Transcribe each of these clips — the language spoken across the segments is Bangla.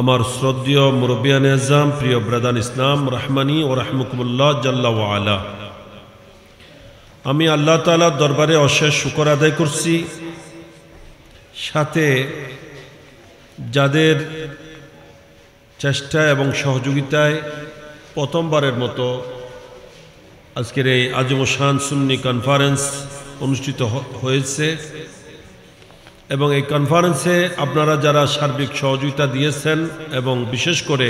আমার শ্রদ্ধেয় মুরব্বিয়ান আজম, প্রিয় ব্রাদান ইসলাম, রহমানি ও রহমুকুল্লাহ জাল্লা ওয়ালা, আমি আল্লাহ তাআলার দরবারে অশেষ শুকর আদায় করছি। সাথে যাদের চেষ্টা এবং সহযোগিতায় প্রথমবারের মতো আজকের এই আজমশান সুন্নি কনফারেন্স অনুষ্ঠিত হয়েছে এবং এই কনফারেন্সে আপনারা যারা সার্বিক সহযোগিতা দিয়েছেন এবং বিশেষ করে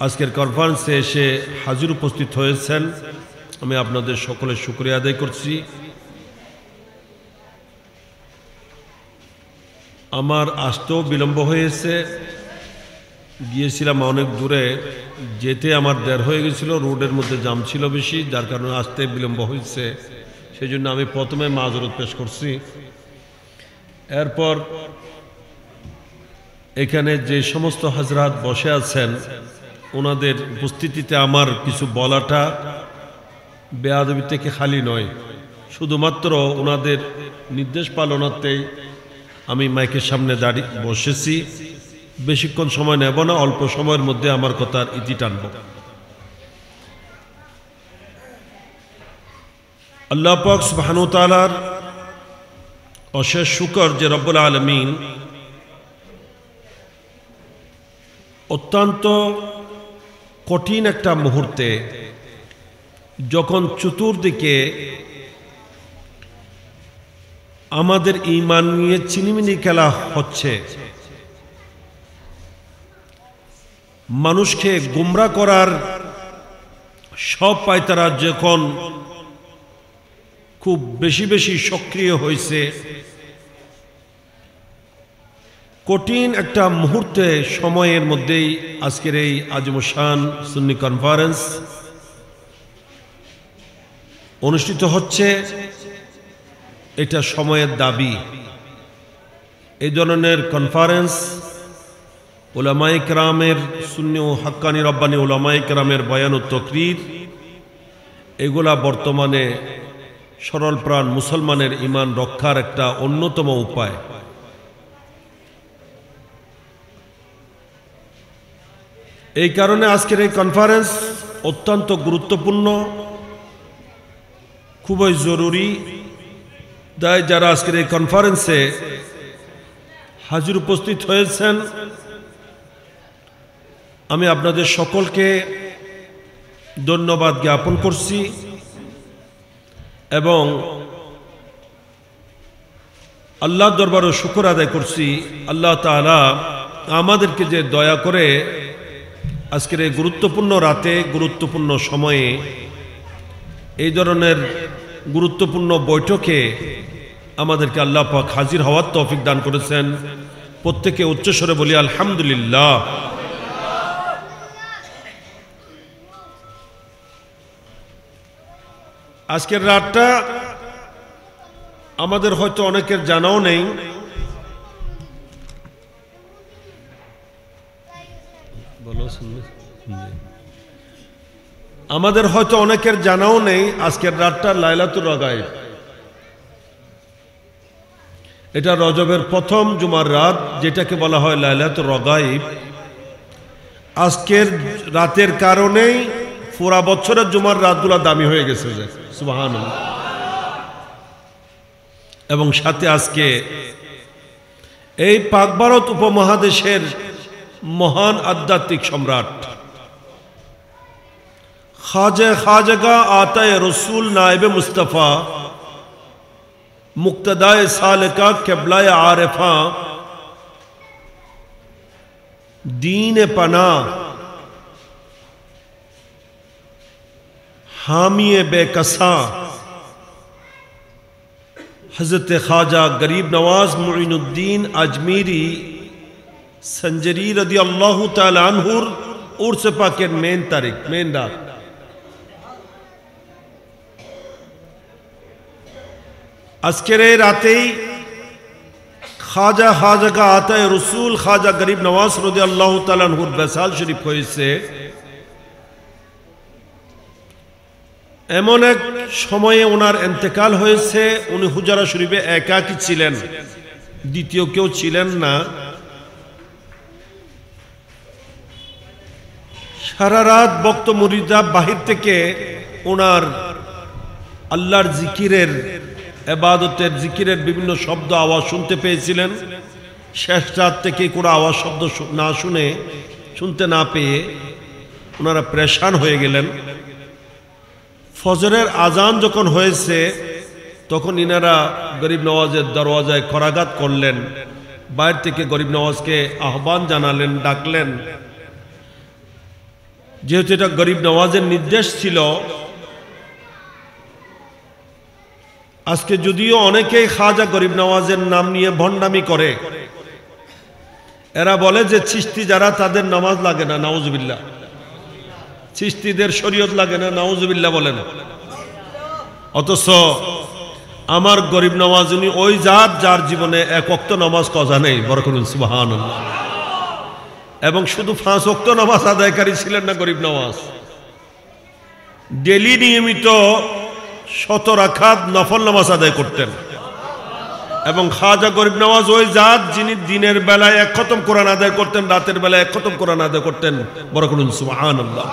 আজকের কনফারেন্সে এসে হাজির উপস্থিত হয়েছেন, আমি আপনাদের সকলের শুকরিয়া আদায় করছি। আমার আসতেও বিলম্ব হয়েছে, গিয়েছিলাম অনেক দূরে, যেতে আমার দেরি হয়ে গেছিল, রোডের মধ্যে জ্যাম ছিল বেশি, যার কারণে আসতে বিলম্ব হয়েছে। সেই জন্য আমি প্রথমে মাযরত পেশ করছি। এরপর এখানে যে সমস্ত হযরত বসে আছেন ওনাদের উপস্থিতিতে আমার কিছু বলাটা বেয়াদবি থেকে খালি নয়, শুধুমাত্র ওনাদের নির্দেশ পালনার্থেই আমি মাইকের সামনে দাঁড়িয়ে বসেছি। বেশিক্ষণ সময় নেব না, অল্প সময়ের মধ্যে আমার কথার ইতি টানব। আল্লাহ পাক সুবহানাহু ওয়া তাআলার অশেষ শুকর যে রব্বুল আলামিন অত্যন্ত কঠিন একটা মুহূর্তে, যখন চতুর্দিকে আমাদের ঈমান নিয়ে চিনিমিনি খেলা হচ্ছে, মানুষকে গুমরা করার সব পায়তারা যখন খুব বেশি বেশি সক্রিয় হয়েছে, কঠিন একটা মুহূর্তে সময়ের মধ্যেই আজকের এই আজমশান সুন্নি কনফারেন্স অনুষ্ঠিত হচ্ছে। এটা সময়ের দাবি। এই ধরনের কনফারেন্স উলামায়ে কেরামের, সুন্নি ও হাক্কানি রব্বানি উলামায়ে কেরামের বয়ান ও তাকরীর, এগুলা বর্তমানে সরল প্রাণ মুসলমানের ঈমান রক্ষার একটা অন্যতম উপায়। এই কারণে আজকের এই কনফারেন্স অত্যন্ত গুরুত্বপূর্ণ, খুবই জরুরি। তাই যারা আজকের এই কনফারেন্সে হাজির উপস্থিত হয়েছেন, আমি আপনাদের সকলকে ধন্যবাদ জ্ঞাপন করছি এবং আল্লাহর দরবারে শুকর আদায় করছি। আল্লাহ তাআলা আমাদেরকে যে দয়া করে আজকের এই গুরুত্বপূর্ণ রাতে, গুরুত্বপূর্ণ সময়ে এই ধরনের গুরুত্বপূর্ণ বৈঠকে আমাদেরকে আল্লাহ পাক হাজির হওয়ার তৌফিক দান করেছেন। প্রত্যেকে উচ্চস্বরে বলি আলহামদুলিল্লাহ। আজকের রাতটা আমাদের হয়তো অনেকের জানাও নেই, আমাদের হয়তো অনেকের জানাও নেই আজকের রাতটা লাইলাতুর রাগাইব। এটা রজবের প্রথম জুমার রাত, যেটাকে বলা হয় লাইলাতুর রাগাইব। আজকের রাতের কারণেই পুরা বছরের জুমার রাতগুলো দামি হয়ে গেছে, সুবহানাল্লাহ। এবং সাথে আজকে এই পাক ভারত উপমহাদেশের মহান আধ্যাত্মিক সম্রাট খাজা আতায়ে রসুল নায়েবে মুস্তাফা মুক্তদায়ে সালেকা কেবলায়ে আরেফা দীনে পানা हामिए बेकसा हजरत ख्वाजा गरीब नवाज मुइनुद्दीन अजमीरी संजरी रदी अल्लाह ताला अन्हुर उर्स पाकेर मेन तारीख, मेन रात। आजकेर এই রাতেই খাজা আতায়ে রসুল খাজা গরিব নওয়াজ রাদিয়াল্লাহু তাআলা আনহুর বেসাল শরীফ হয়েছে। এমন এক সময়ে ওনার ইন্তেকাল হয়েছে, উনি হুজরা শরীফে একাকী ছিলেন, দ্বিতীয় কেউ ছিলেন না। সারা রাত ভক্ত মুরিদরা বাহির থেকে ওনার আল্লাহর জিকিরের ইবাদতের জিকিরের বিভিন্ন শব্দ আওয়াজ শুনতে পেয়েছিলেন। শেষ রাত থেকে কোনো আওয়াজ শব্দ না শুনতে না পেয়ে ওনারা পরেশান হয়ে গেলেন। ফজরের আজান যখন হয়েছে তখন ইনারা গরিব নওয়াজের দরওয়াজায় করাঘাত করলেন। বাইরে থেকে গরিব নওয়াজকে আহ্বান জানালেন, ডাকলেন। যেহেতু এটা গরিব নওয়াজের নির্দেশ ছিল, আজকে যদিও অনেকেই খাজা গরিব নওয়াজের নাম নিয়ে ভণ্ডামি করে, এরা বলে যে চিশতি যারা তাদের নামাজ লাগে না, নাউজুবিল্লাহ। চিশতিদের শরীয়ত লাগে না, নাউজুবিল্লাহ বলেন। অথচ আমার গরিব নওয়াজ উনি ওই জাত যার জীবনে এক ওয়াক্ত নামাজ কজা নেই, বরকত সুবহানাল্লাহ। এবং শুধু 5 ওয়াক্ত নামাজ আদায়কারী ছিলেন না গরিব নওয়াজ, ডেলি নিয়মিত 100 রাকাত নফল নামাজ আদায় করতেন। এবং খাজা গরিব নওয়াজ ওই জাত যিনি দিনের বেলায় 1 খতম কোরআন আদায় করতেন, রাতের বেলায় 1 খতম কোরআন আদায় করতেন, বরকত সুবহানাল্লাহ।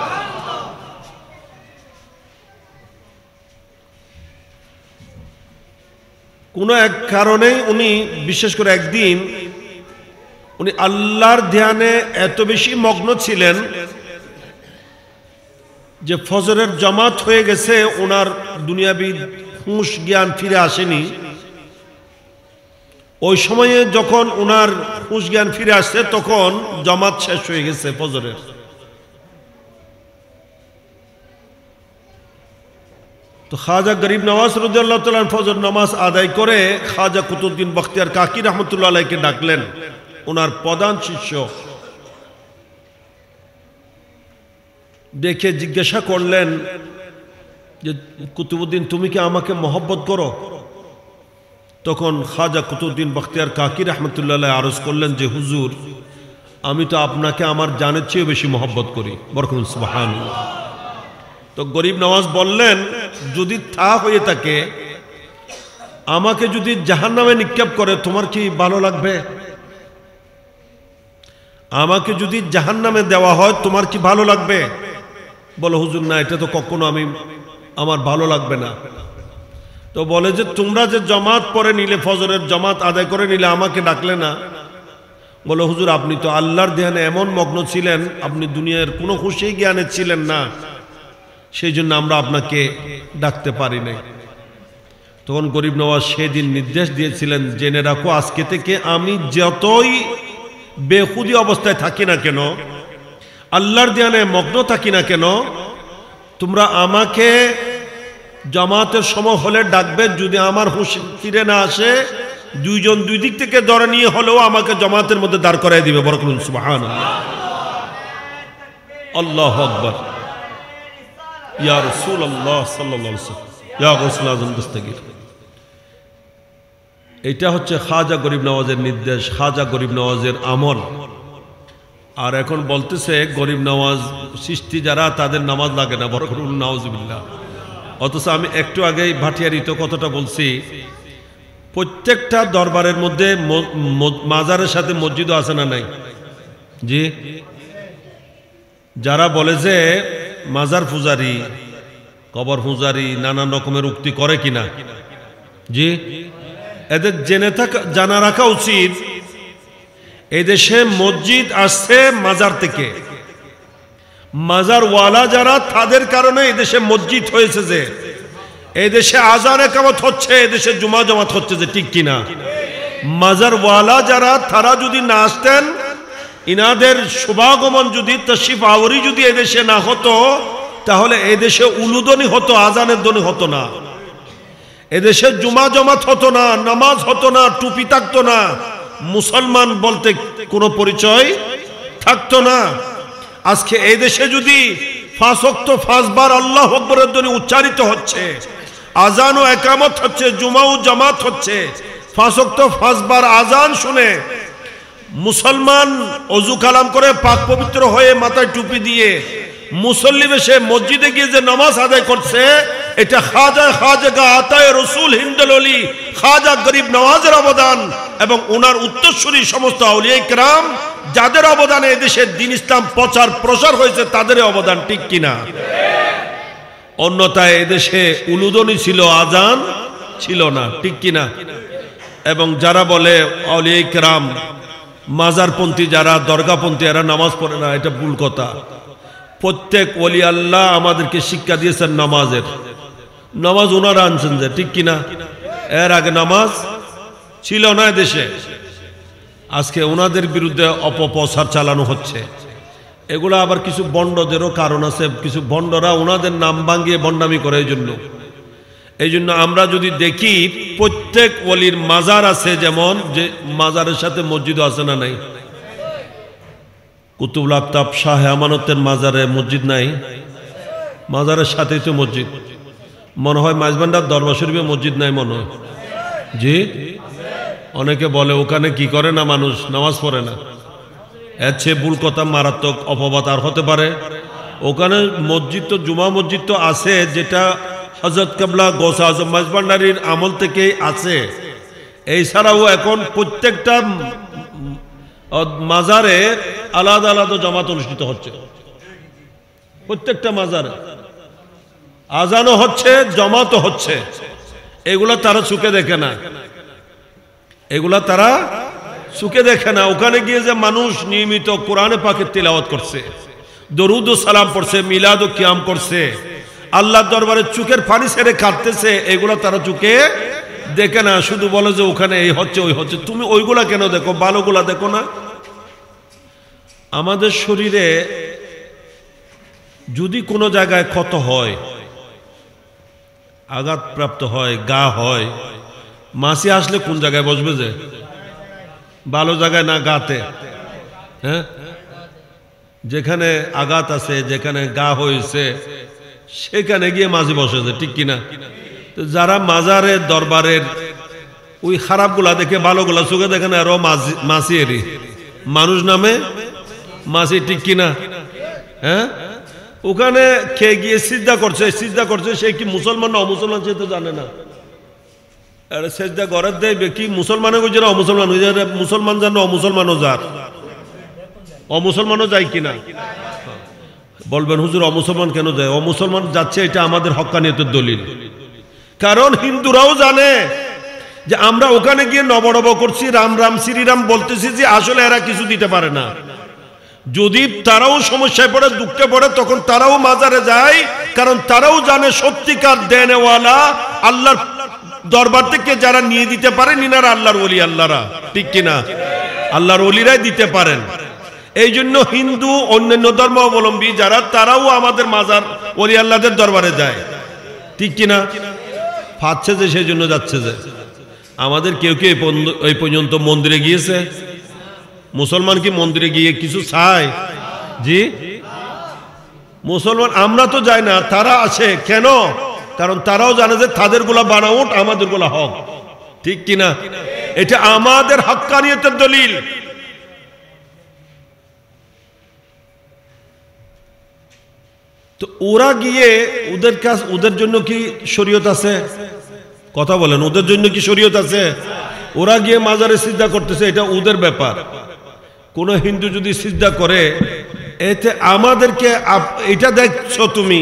কোনো এক কারণে উনি বিশেষ করে একদিন উনি আল্লাহর ধ্যানে এত বেশি মগ্ন ছিলেন যে ফজরের জামাত হয়ে গেছে, ওনার দুনিয়াবি হুঁশ জ্ঞান ফিরে আসেনি। ওই সময়ে যখন ওনার হুঁশ জ্ঞান ফিরে আসছে তখন জামাত শেষ হয়ে গেছে ফজরের। তো খাজা গরিব নওয়াজ রাদিয়াল্লাহু তাআলা ফজর নামাজ আদায় করে খাজা কুতুবউদ্দিন বখতিয়ার কাকি রহমতুল্লাহ আলাইহিকে ডাকলেন, ওনার প্রধান শিষ্য। দেখে জিজ্ঞাসা করলেন যে কুতুবউদ্দিন, তুমি কি আমাকে মহব্বত করো? তখন খাজা কুতুবউদ্দিন বখতিয়ার কাকি রহমতুল্লাহ আলাইহি আরজ করলেন যে হুজুর, আমি তো আপনাকে আমার জানের চেয়ে বেশি মহব্বত করি, বরকত সুবহানাল্লাহ। তো গরিব নওয়াজ বললেন, যদি তা হয়ে থাকে, আমাকে যদি জাহান্নামে নিক্ষেপ করে তোমার কি ভালো লাগবে? আমাকে যদি জাহান্নামে দেওয়া হয় তোমার কি ভালো লাগবে? বলো হুজুর, না, এটা তো কখনো আমার ভালো লাগবে না। তো বলে যে তোমরা যে জামাত পড়ে নিলে, ফজরের জামাত আদায় করে নিলে, আমাকে ডাকলে না। বলো হুজুর, আপনি তো আল্লাহর ধ্যানে এমন মগ্ন ছিলেন, আপনি দুনিয়ার কোনো খুশি জ্ঞানে ছিলেন না, সেই জন্য আমরা আপনাকে ডাকতে পারি নাই। তখন গরিব নওয়াজ সেদিন নির্দেশ দিয়েছিলেন, জেনে রাখো আজকে থেকে আমি যতই বেখুদি অবস্থায় থাকি না কেন, আল্লাহর ধ্যানে মগ্ন থাকি না কেন, তোমরা আমাকে জামাতের সময় হলে ডাকবে। যদি আমার হুঁশ ফিরে না আসে, দুইজন দুই দিক থেকে ধরে নিয়ে হলেও আমাকে জামাতের মধ্যে দাঁড় করাই দিবে, বরকত সুবহানাল্লাহ। আল্লাহু আকবার। ইয়া রাসূলুল্লাহ সাল্লাল্লাহু আলাইহি ওয়াসাল্লাম, ইয়া গাউসুল আযম দস্তগীর। এটা হচ্ছে খাজা গরিব নওয়াজের নির্দেশ, খাজা গরিব নওয়াজের আমল। আর এখন বলতেছে গরিব নওয়াজ সৃষ্টি যারা তাদের নামাজ লাগে না, বরকত নাউজুবিল্লাহ। অথচ আমি একটু আগেই ভাটিয়ারিত কথাটা বলছি, প্রত্যেকটা দরবারের মধ্যে মাজারের সাথে মসজিদও আছে না নাই? জি। যারা বলে যে মাজার পূজারি, কবর পূজারি, নানান রকমের উক্তি করে কিনা, জি, এদের জানা রাখা উচিত এই দেশে মসজিদ আসছে মাজার থেকে। মাজার ওয়ালা যারা, তাদের কারণে এই দেশে মসজিদ হয়েছে। যে এই দেশে আজান একামত হচ্ছে, এই দেশে জুমা জামাত হচ্ছে, যে ঠিক কিনা? মাজার ওয়ালা যারা, তারা যদি না আসতেন, ইনাদের শুভাগমন যদি, তশরিফ আওরি যদি এদেশে না হতো, তাহলে এদেশে উলুদনি হতো, আজানের ধ্বনি হতো না, এদেশে জুমা জামাত হতো না, নামাজ হতো না, টুপি থাকতো না, মুসলমান বলতে কোনো পরিচয় থাকতো না। আজকে এই দেশে যদি 5 ওয়াক্ত 5 বার আল্লাহু আকবরের ধ্বনি উচ্চারিত হচ্ছে, আজান ও একামত হচ্ছে, জুমা ও জামাত হচ্ছে, 5 ওয়াক্ত 5 বার আজান শুনে মুসলমান ওযু কালাম করে পাক পবিত্র হয়ে মাথায় টুপি দিয়ে মুসল্লি বেশে মসজিদে গিয়ে যে নামাজ আদায় করছে, এটা খাজা আতায়ে রসুল হিন্দুল ওলি খাজা গরিব নওয়াজের অবদান এবং ওনার উত্তরসূরি সমস্ত আউলিয়া কিরাম যাদের অবদানে এদেশের দ্বীন ইসলাম প্রচার প্রসার হয়েছে তাদের অবদান, ঠিক কিনা? অন্যথায় এদেশে উলুদনি ছিল, আজান ছিল না, ঠিক কিনা? এবং যারা বলে আউলিয়া কেরাম মাজারপন্থী, যারা দরগাপন্থী, এরা নামাজ পড়ে না, এটা ভুল কথা। প্রত্যেক ওলি আল্লাহ আমাদেরকে শিক্ষা দিয়েছেন নামাজের। নামাজ ওনারা আনছেন যে, ঠিক কিনা? এর আগে নামাজ ছিল না দেশে। আজকে ওনাদের বিরুদ্ধে অপপ্রচার চালানো হচ্ছে। এগুলো আবার কিছু বন্ডদেরও কারণ আছে, কিছু বন্ডরা ওনাদের নাম ভাঙিয়ে বন্ডামি করে। এই জন্য আমরা যদি দেখি প্রত্যেক ওলির মাজার আছে, যেমন যে মাজারের সাথে মসজিদও আছে না নাই? কুতুবুল আফতাব শাহ আমানতের মাজারে মসজিদ নাই? মাজারের সাথেই তো মসজিদ। মনে হয় মাইজবান্ডার দরবার শরীফে মসজিদ নাই মনে হয়। জি, অনেকে বলে ওখানে কি করে না, মানুষ নামাজ পড়ে না। এর চেয়ে ভুল কথা, মারাত্মক অপবাদ আর হতে পারে? ওখানে মসজিদ তো, জুমা মসজিদ তো আছে, যেটা হযরত কেবলা গৌসে আজম মাইজভান্ডারীর আমল থেকেই আছে। এছাড়াও এখন প্রত্যেকটা মাজারে আলাদা আলাদা জামাত অনুষ্ঠিত হচ্ছে। প্রত্যেকটা মাজারে আজানও হচ্ছে, জামাতও হচ্ছে। এগুলা তারা চোখে দেখে না, এগুলা তারা চোখে দেখে না। ওখানে গিয়ে যে মানুষ নিয়মিত কোরআনে পাকের তিলাওয়াত করছে, দরুদ ও সালাম পড়ছে, মিলাদ ও কিয়াম করছে, আল্লাহর দরবারে চোখের পানি ছেড়ে কাঁদতেছে, এগুলা তারা চোখে দেখে না। শুধু বলে যে ওখানে এই হচ্ছে, ওই হচ্ছে। তুমি ওইগুলা কেন দেখো, ভালোগুলা দেখো না? আমাদের শরীরে যদি কোনো জায়গায় ক্ষত হয়, আঘাতপ্রাপ্ত হয়, গা হয়, মাছি আসলে কোন জায়গায় বসবে? যে ভালো জায়গায় না, গাতে। হ্যাঁ, যেখানে আঘাত আছে, যেখানে গা হয়েছে, সেখানে গিয়ে মাছি বসেছে, ঠিক কিনা? তো যারা মাজারের দরবারের ওই খারাপগুলা দেখে ভালোগুলা চোখে দেখে না, আরো মাছি এরি মানুষ নামে মাছি, ঠিক কিনা? হ্যাঁ, ওখানে খেয়ে গিয়ে সিজদা করছে, সে কি মুসলমান না অমুসলমান সে তো জানে না। সেজদা ঘরের দেবে কি মুসলমানে কইছে না অমুসলমান হয়ে যায়? মুসলমান জানো, অমুসলমানও যার, অমুসলমানও যায় কিনা? বলবেন হুজুর অমুসলমান কেন যায়? অমুসলমান যাচ্ছে, এটা আমাদের হক্কানিয়তের দলিল। কারণ হিন্দুরাও জানে যে আমরা ওখানে গিয়ে নবনব করছি, রাম রাম শ্রীরাম বলতেছি, যে আসলে এরা কিছু দিতে পারে না। যদি তারাও সমস্যায় পড়ে, দুঃখে পড়ে, তখন তারাও মাজারে যায়। কারণ তারাও জানে সত্যিকার দেনেওয়ালা আল্লাহর দরবার থেকে যারা নিয়ে দিতে পারেন, ইনারা আল্লাহর ওলি, আল্লাহরা, ঠিক কিনা? আল্লাহর ওলিরাই দিতে পারেন। এই জন্য হিন্দু, অন্যান্য ধর্ম অবলম্বী যারা, তারাও আমাদের মাজার ওলি আল্লাহদের দরবারে যায়, ঠিক কিনা? পাচ্ছে যে, সেই জন্য যাচ্ছে। যে আমাদের কেউ কেউ এই পর্যন্ত মন্দিরে গিয়েছে? মুসলমান কি মন্দিরে গিয়ে কিছু চায়? জি, মুসলমান আমরা তো যাই না, তারা আসে। কেন? কারণ তারাও জানে যে তাদের গুলা বানাউট, আমাদের গুলা হক, ঠিক কিনা? এটা আমাদের হক্কানিয়তের দলিল। তো ওরা গিয়ে ওদের জন্য কি শরীয়ত আছে? কথা বলেন, ওদের জন্য কি শরীয়ত আছে? ওরা গিয়ে মাজারে সিজদা করতেছে, এটা ওদের ব্যাপার। কোন হিন্দু যদি সিজদা করে, এতে আমাদেরকে এটা দেখছো তুমি।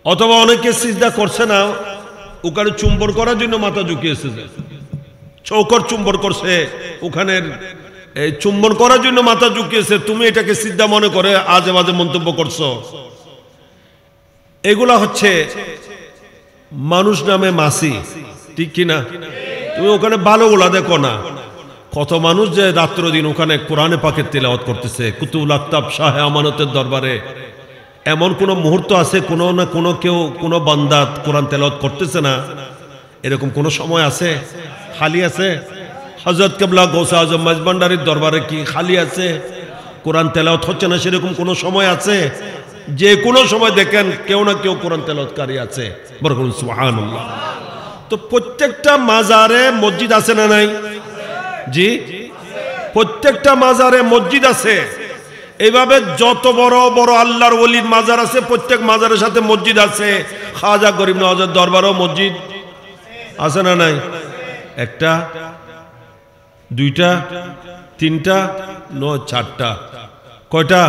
অথবা অনেকে সিজদা করছে না, ওখানে চুম্বন করার জন্য মাথা ঝুঁকিয়েছে, চৌকর চুম্বন করছে, ওখানের চুম্বন করার জন্য মাথা ঝুঁকিয়েছে, তুমি এটাকে সিজদা মনে করে আজে বাজে মন্তব্য করছো। এগুলা হচ্ছে মানুষ নামে মাসি, ঠিক কিনা? তুমি ওখানে ভালোগুলা দেখো না। কত মানুষ যে রাত্র দিন ওখানে কোরআনে পাকের তিলাওয়াত করতেছে, কুতুবুল আফতাব শাহ আমানতের দরবারে। এমন কোন মুহূর্ত আছে কোনো না কোনো কেউ, কোনো বান্দা কোরআন তেলাওয়াত করতেছে না? এরকম কোন সময় আছে? খালি আছে? হযরত কেবলা গৌসে আজম মাইজভান্ডারীর দরবারে কি খালি আছে? কোরআন তেলাওয়াত হচ্ছে না সেরকম কোন সময় আছে? যে কোনো সময় দেখেন কেউ না কেউ কোরআন তেলাওয়াতকারী আছে। বরকত সুবহানাল্লাহ। তো প্রত্যেকটা মাজারে মসজিদ আছে না নাই? জি, প্রত্যেকটা মাজারে মসজিদ আছে। এইভাবে যত বড় বড় আল্লাহর ওলির মাজার আছে, প্রত্যেক মাজারের সাথে মসজিদ আছে। খাজা গরিব নওয়াজের দরবারও মসজিদ আছে না নাই? একটা, দুইটা, তিনটা নয় চারটা, কয়টা?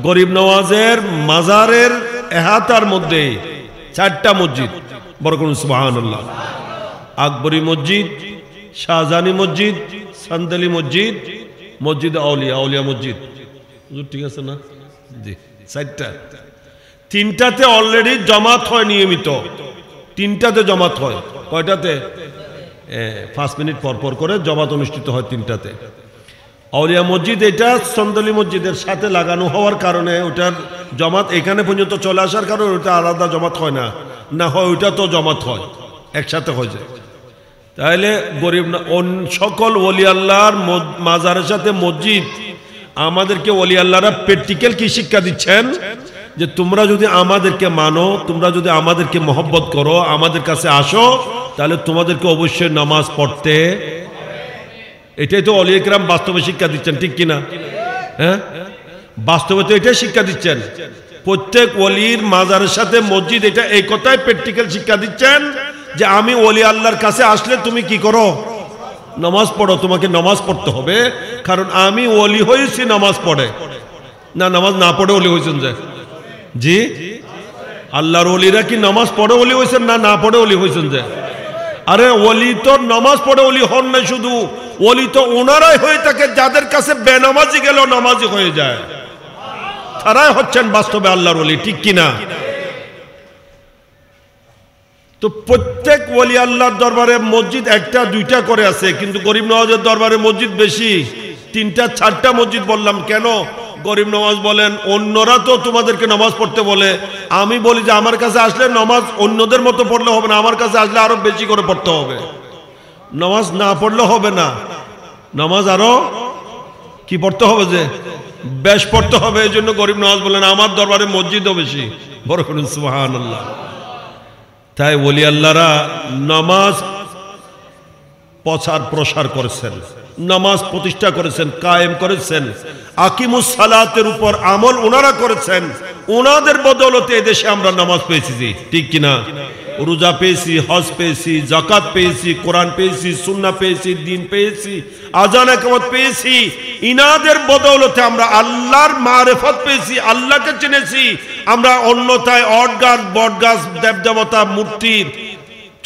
গরিব নওয়াজের মাজারের এহাতার মধ্যে চারটা মসজিদ। বড় কোন সুবহানাল্লাহ। আকবরী মসজিদ, শাহজাহানি মসজিদ, সান্দালি মসজিদ, মসজিদ আউলিয়া, আউলিয়া মসজিদ। ঠিক আছে না? জি, চারটা। তিনটাতে অলরেডি জমাত হয় নিয়মিত, তিনটাতে জমাত হয়। কয়টাতে? 5 মিনিট পর পর করে জমাত অনুষ্ঠিত হয় তিনটাতে। আউলিয়া মসজিদ এটা সন্দলি মসজিদের সাথে লাগানো হওয়ার কারণে ওটার জমাত এখানে পর্যন্ত চলে আসার কারণে ওটা আলাদা জমাত হয় না, না হয় ওইটা তো জমাত হয়, একসাথে হয়ে যায়। তাহলে গরিব সকল ওলি আল্লাহর মাজারের সাথে মসজিদ আমাদেরকে ওলি আল্লাহরা প্র্যাকটিক্যাল কি শিক্ষা দিচ্ছেন? যে তোমরা যদি আমাদেরকে মানো, তোমরা যদি আমাদেরকে মহব্বত করো, আমাদের কাছে আসো, তাহলে তোমাদেরকে অবশ্যই নামাজ পড়তে। এটাই তো ওলি ইকরাম বাস্তবে শিক্ষা দিচ্ছেন, ঠিক কিনা? হ্যাঁ, বাস্তবে তো এটাই শিক্ষা দিচ্ছেন। প্রত্যেক ওলির মাজারের সাথে মসজিদ এটা এই কথাই প্র্যাকটিক্যাল শিক্ষা দিচ্ছেন যে আমি ওলি আল্লাহর কাছে আসলে তুমি কি করো? নামাজ পড়ো। তোমাকে নামাজ পড়তে হবে, কারণ আমি ওলি হয়েছি নামাজ পড়ে। না, নামাজ না পড়ে ওলি হয়েছেন যে? জি, আল্লাহর ওলিরা কি নামাজ পড়ে ওলি হয়েছেন না না পড়ে ওলি হয়েছেন যে? আরে ওলি তো নামাজ পড়ে ওলি হন না, শুধু ওলি তো ওনারাই হয়ে থাকে যাদের কাছে বেনামাজি গেলেও নামাজি হয়ে যায়। তারাই হচ্ছেন বাস্তবে আল্লাহর ওলি, ঠিক কিনা? তো প্রত্যেক ওলি আল্লাহর দরবারে মসজিদ একটা দুইটা করে আছে, কিন্তু গরিব নওয়াজের দরবারে মসজিদ বেশি, 3টা 4টা মসজিদ। বললাম কেন? গরিব নওয়াজ বলেন অন্যরা তো তোমাদেরকে নামাজ পড়তে বলে, আমি বলি যে আমার কাছে আসলে নামাজ অন্যদের মতো পড়লে হবে না, আমার কাছে আসলে আরো বেশি করে পড়তে হবে। নামাজ না পড়লে হবে না, নামাজ আরো কি পড়তে হবে? যে বেশ পড়তে হবে। এই জন্য গরিব নওয়াজ বলেন আমার দরবারে মসজিদও বেশি। বড় করুন সুবহানাল্লাহ। তাই ওলি আল্লাহরা নামাজ প্রচার প্রসার করেছেন, নামাজ প্রতিষ্ঠা করেছেন, কায়েম করেছেন, আকিমুস সালাতের উপর আমল ওনারা করেছেন। ওনাদের বদৌলতে এদেশে আমরা নামাজ পেয়েছি, ঠিক কিনা? রোজা পেয়েছি, হজ পেয়েছি, যাকাত পেয়েছি, কোরআন পেয়েছি, সুন্নাহ পেয়েছি, দ্বীন পেয়েছি, আযান ইকামত পেয়েছি। ইনাদের বদৌলতে আমরা আল্লাহর মারিফত পেয়েছি, আল্লাহকে চিনেছি। আমরা অন্যথায় অটগাছ বটগাছ দেবদেবতা মূর্তির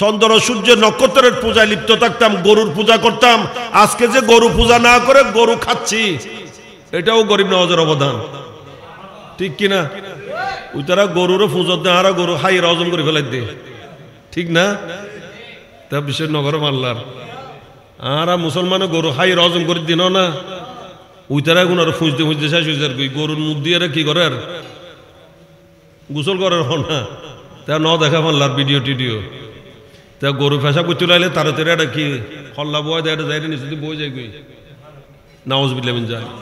চন্দ্র সূর্য নক্ষত্রের পূজায় লিপ্ত থাকতাম, গরুর পূজা করতাম। আজকে যে গরু পূজা না করে গরু খাচ্ছি, এটাও গরিব নওয়াজের অবদান, ঠিক কিনা? ওই তারা গরুরও পুজো দেয়, আর গরু হাই হজম করে ফেলাই দে, ঠিক না? তা বিশেষ নগর মাল্লার আর মুসলমানও গরু হাই হজম করে দিন না, ওই তারা এখন আরো ফুঁজতে ফুঁজতে শেষ হয়েছে আর কি। গরুর মুখ দিয়ে কি করে আর গোসল করার হন না, তা ন দেখা মাল্লার ভিডিও টিডিও। তা গরু ফেসা করতে লাইলে তাড়াতাড়ি একটা কি হল্লা বয় দেয়, যাই নিশ্চিত বই যায় গই নাউজুবিল্লাহ মিন যালিক।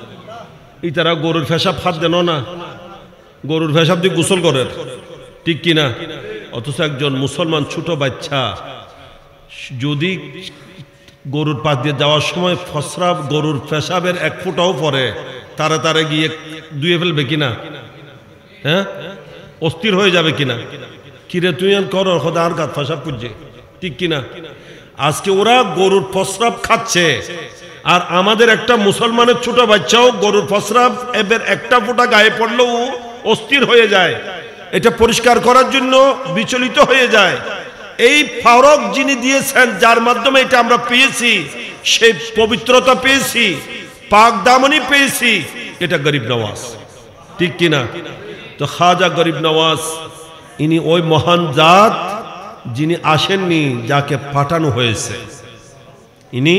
এই তারা গরুর ফেসাব ফাঁদ দেন না, গরুর ফেসাব দিয়ে গোসল করে, ঠিক কিনা? অথচ একজন মুসলমান ছোট বাচ্চা যদি গরুর পাশ দিয়ে যাওয়ার সময় ফসরাব গরুর ফেসাবের 1 ফোঁটাও পরে, তারা গিয়ে ধুয়ে ফেলবে কিনা? হ্যাঁ, অস্থির হয়ে যাবে কিনা? কিরে তুই কর খোদা আর গাছ ফেসাব করছে, ঠিক কিনা? আজকে ওরা গরুর ফসরাব খাচ্ছে, আর আমাদের একটা মুসলমানের ছোট বাচ্চাও গরুর ফসরাব এবার 1টা ফোঁটা গায়ে পড়লেও অস্থির হয়ে যায়। এটা পরিষ্কার করার জন্য বিচলিত হয়ে যায়। এই ফারক যিনি দিয়েছেন, যার মাধ্যমে এটা আমরা পেয়েছি, সেই পবিত্রতা পেয়েছি, পাক দামনি পেয়েছি, এটা গরিব নওয়াজ, ঠিক কিনা? তো খাজা গরিব নওয়াজ ইনি ওই মহান জাত যিনি আসেননি, যাকে পাঠানো হয়েছে। ইনি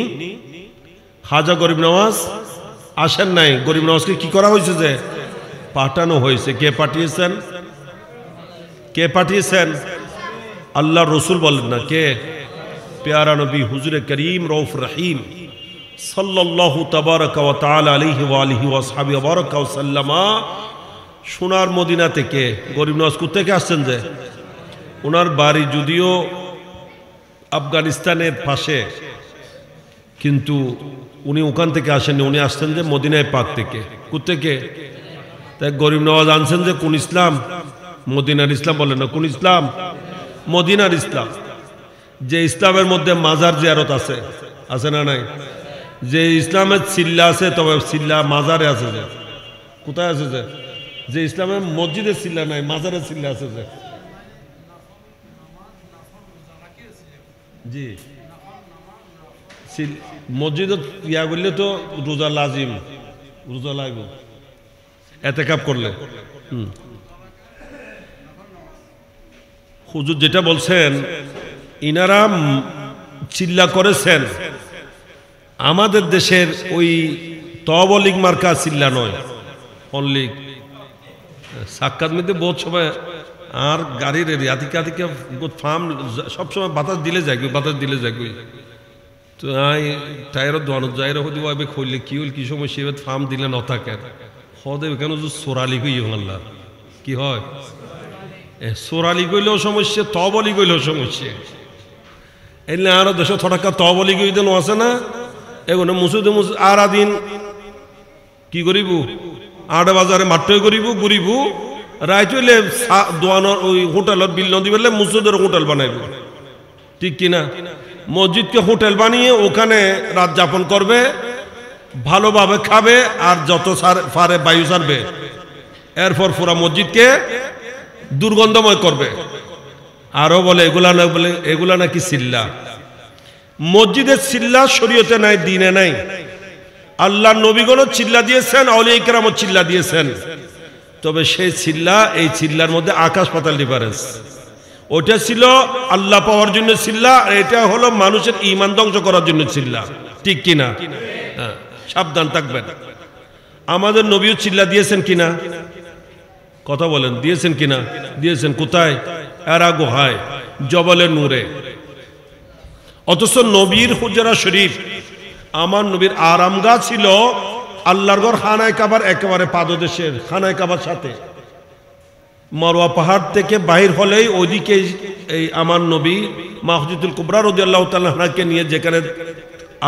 খাজা গরিব নওয়াজ আসেন নাই, গরিব নওয়াজকে কি করা হয়েছে? যে পাঠানো হয়েছে। কে পাঠিয়েছেন? কে পাঠিয়েছেন? আল্লাহ রসুল বলেন না, কে? প্যারা নবী হুজুরে করিম রউফ রহিম সাল্লাল্লাহু তাবারাকা ওয়া তাআলা আলাইহি ওয়া আলিহি ওয়া আসহাবিহি ওয়া বারাকা ওয়া সাল্লামা সোনার মদিনা থেকে। গরিব নওয়াজ কোথেকে আসছেন? যে ওনার বাড়ি যদিও আফগানিস্তানের পাশে, কিন্তু উনি ওখান থেকে আসেননি, উনি আসছেন যে মদিনায় পাক থেকে। কোথেকে? তাই গরিব নওয়াজ আনছেন যে কোন ইসলাম? মদিনার ইসলাম। বলেন না কোন ইসলাম? মদিনার ইসলাম। যে ইসলামের মধ্যে মাজার জিয়ারত আছে, আছে না নাই? যে ইসলামের চিল্লা আছে, তবে চিল্লা মাজারে আছে। যে কোথায় আছে? যে ইসলামের মসজিদের চিল্লা নাই, মাজারের চিল্লা আছে। যে জি, মসজিদত ইয়া করলে তো রোজা লাজিম, রোজা লাগবে এতেকাপ করলে। হুজুর যেটা বলছেন, ইনারা চিল্লা করেছেন আমাদের দেশের ওই তবলিগ মার্কা চিল্লা নয়, অনলি সাক্ষাৎ মধ্যে বহুত সময় আর গাড়ির আতিকে আতিকে ফার্ম সবসময় বাতাস দিলে যাই, বাতাস দিলে যাই। তো টায়ারত দোয়ানো যাই হতে পারবে খুললে কি হল, কি সময় সে ফার্ম দিলে ন থাকে হদে কেন সোরালি কই আল্লাহ কি হয়, সোরালি গইলেও সমস্যা, তবলি গইলেও সমস্যা। এলে আরো 200 টাকা তবলি গই দেন আছে না, এগুলো মুসুদে মুসুদ আর দিন কি করিব, 8 বাজারে মাঠই করিব ঘুরিব, রাইত হইলে দোয়ানোর ওই হোটেলের বিল নদী বেলে মুসুদের হোটেল বানাইব, ঠিক কিনা? মসজিদকে হোটেল বানিয়ে ওখানে রাত যাপন করবে, ভালোভাবে খাবে, আর যত ফারে বায়ু ছাড়বে, এরপর পুরা মসজিদকে দুর্গন্ধময় করবে। আরো বলে এগুলা নাকি চিল্লা। মসজিদের চিল্লা শরীয়তে নাই, দ্বীনে নাই। আল্লাহর নবীগণও চিল্লা দিয়েছেন, আউলিয়া কেরামও চিল্লা দিয়েছেন, তবে সেই চিল্লা এই চিল্লার মধ্যে আকাশ পাতাল ডিফারেন্স। ওটা ছিল আল্লাহ পাওয়ার জন্য চিল্লা, আর এটা হলো মানুষের ঈমান ধ্বংস করার জন্য চিল্লা, ঠিক কিনা? হ্যাঁ, সাবধান থাকবেন। আমাদের নবীও চিল্লা দিয়েছেন কিনা? কথা বলেন, দিয়েছেন কিনা? দিয়েছেন। কোথায়? এরা গুহায়, জবলে নূরে। অথচ নবীর হুজরা শরীফ, আমার নবীর আরামগাহ ছিল আল্লাহর ঘর খানায় কাবার একেবারে পাদদেশের, খানায় কাবার সাথে। মারওয়া পাহাড় থেকে বাহির হলেই ওইদিকে এই আমার নবী মাহজিদুল কুবরা রাদিয়াল্লাহু তাআলা আনহাকে নিয়ে যেখানে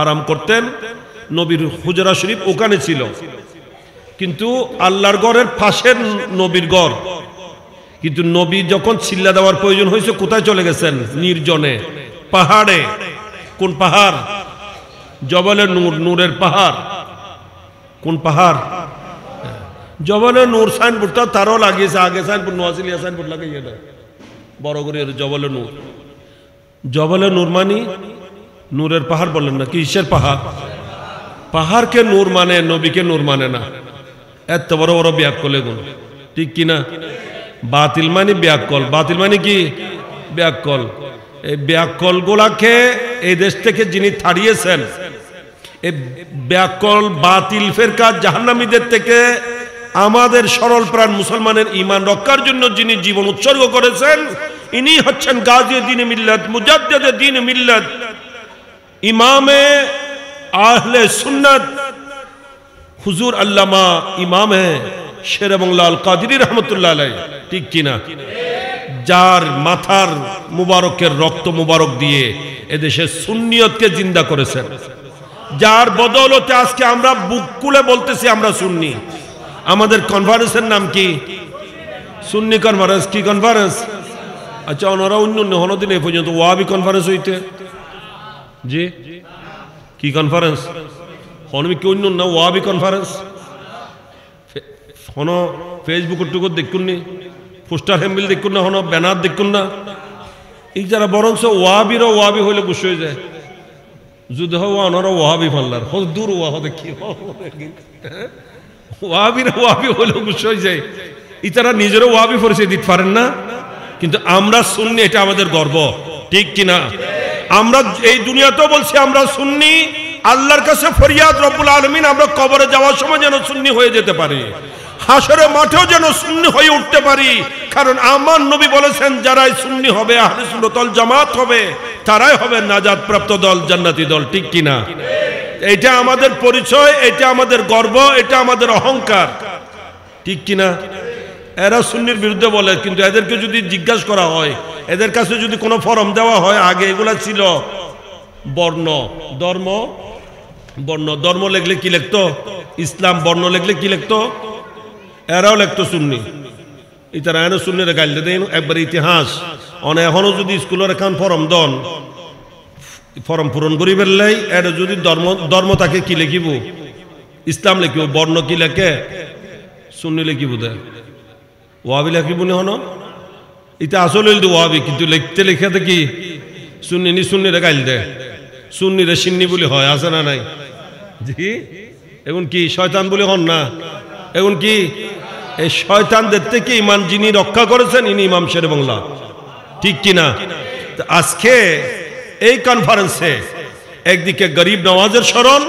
আরাম করতেন, নবীর হুজরা শরীফ ওখানে ছিল। কিন্তু আল্লাহর ঘরের পাশের নবীর ঘর। কিন্তু নবী যখন চিল্লা দেওয়ার প্রয়োজন হয়েছে, কোথায় চলে গেছেন? নির্জনে, পাহাড়ে। কোন পাহাড়? জবলে নূর, নূরের পাহাড়। কোন পাহাড়? জবলে নূর সাইনবোর্ডটা তারও লাগিয়েছে, আগে সাইনবোর্ড নোয়াছিলিয়া সাইনবোর্ড লাগাইয়ে না, বড় করে জবলে নূর। জবলে নূর মানি নূরের পাহাড় বলেন না, কিসের পাহাড়? পাহাড়কে নূর মানে, নবীকে নূর মানে না। এত বড় বড় ব্যাককল এগুলো, ঠিক কিনা? বাতিল মানে ব্যাককল, বাতিল মানে কি? ব্যাককল। এই ব্যাককল গুলাকে এই দেশ থেকে যিনি ছাড়িয়েছেন, এই ব্যাককল বাতিল ফেরকা জাহান্নামীদের থেকে আমাদের সরল প্রাণ মুসলমানের ঈমান রক্ষার জন্য যিনি জীবন উৎসর্গ করেছেন, ইনি হচ্ছেন গাজী দ্বীন মিল্লাত, মুজাদ্দিদ দ্বীন মিল্লাত, ইমামে আহলে সুন্নাত হুজুর আল্লামা ইমামে শের বাংলা আল কাদেরী রহমতুল্লাহ আলাইহি, ঠিক কিনা? যার মাথার মুবারকের রক্ত মুবারক দিয়ে এদেশের সুন্নিয়তকে জিন্দা করেছেন, যার বদৌলতে আজকে আমরা বুক খুলে বলতেছি আমরা সুন্নি। আমাদের কনফারেন্সের নাম কি? সুন্নি কনফারেন্স। কি কনফারেন্স? আচ্ছা, ওনারা অন্য হনদিন এ পর্যন্ত ওয়াহাবি কনফারেন্স হইতে, জি কি কনফারেন্স হনমি কি অন্য না? ওয়াহাবি কনফারেন্স হন। ফেসবুক টুকু দেখুন নি, পোস্টার হ্যাম্বিল দেখুন না, হন ব্যানার দেখুন না। এই যারা বরঞ্চ ওয়াহাবিরও ওয়াহাবি হইলে গুছ হয়ে যায়, যদি হওয়া ওনারা ওয়াহাবি ফাল্লার হো দূর ওয়াহ দেখি, ওয়াহাবিরা ওয়াহাবি হইলে গুছ হয়ে যায়। ইতারা নিজেরও ওয়াহাবি পরিচয় দিতে পারেন না, কিন্তু আমরা সুন্নি, এটা আমাদের গর্ব, ঠিক কিনা? আমরা এই দুনিয়াতেও বলছি আমরা সুন্নি। আল্লাহর কাছে ফরিয়াদ রব্বুল আলামিন আমরা কবরে যাওয়ার সময় যেন সুন্নি হয়ে যেতে পারি, হাসরের মাঠেও যেন সুন্নি হয়ে উঠতে পারি। কারণ আমার নবী বলেছেন, যারাই সুন্নি হবে, আহলে সুন্নাত ওয়াল জামাত হবে, তারাই হবে নাজাত প্রাপ্ত দল, জান্নাতি দল, ঠিক কিনা? এটা আমাদের পরিচয়, এটা আমাদের গর্ব, এটা আমাদের অহংকার, ঠিক কিনা? এরা সুন্নির বিরুদ্ধে বলে, কিন্তু এদেরকে যদি জিজ্ঞাসা করা হয়, এদের কাছে যদি কোনো ফরম দেওয়া হয়, আগে এগুলা ছিল বর্ণ, ধর্ম, বর্ণ। ধর্ম লিখলে কি লিখতো? ইসলাম। বর্ণ লিখলে কি লিখতো? এরাও লিখতো সুন্নি। ইতারা এনে সুন্নির গাইলে দেন একবার ইতিহাস অনে। এখনো যদি স্কুলের এখন ফরম দন, ফর্ম পূরণ করি ফেললেই এটা যদি ধর্ম তাকে কি লিখিব ইসলাম লিখিব বর্ণ কি লেখে সুন্নি লিখিব দেয় ওয়াবি লিখিব নি হন এটা আসলে ওয়াবি কিন্তু লিখতে লিখাতে কি সুন্নি নি সুন্নিরে গাইল দে সুন্নিরে সিন্নি বলে হয় আছে না নাই জি এখন কি শয়তান বলে হন না এখন কি এই শয়তানদের থেকে ইমান যিনি রক্ষা করেছেন ইনি ইমাম শেরে বাংলা ঠিক কিনা আজকে এই কনফারেন্সে একদিকে গরিব নওয়াজের স্মরণ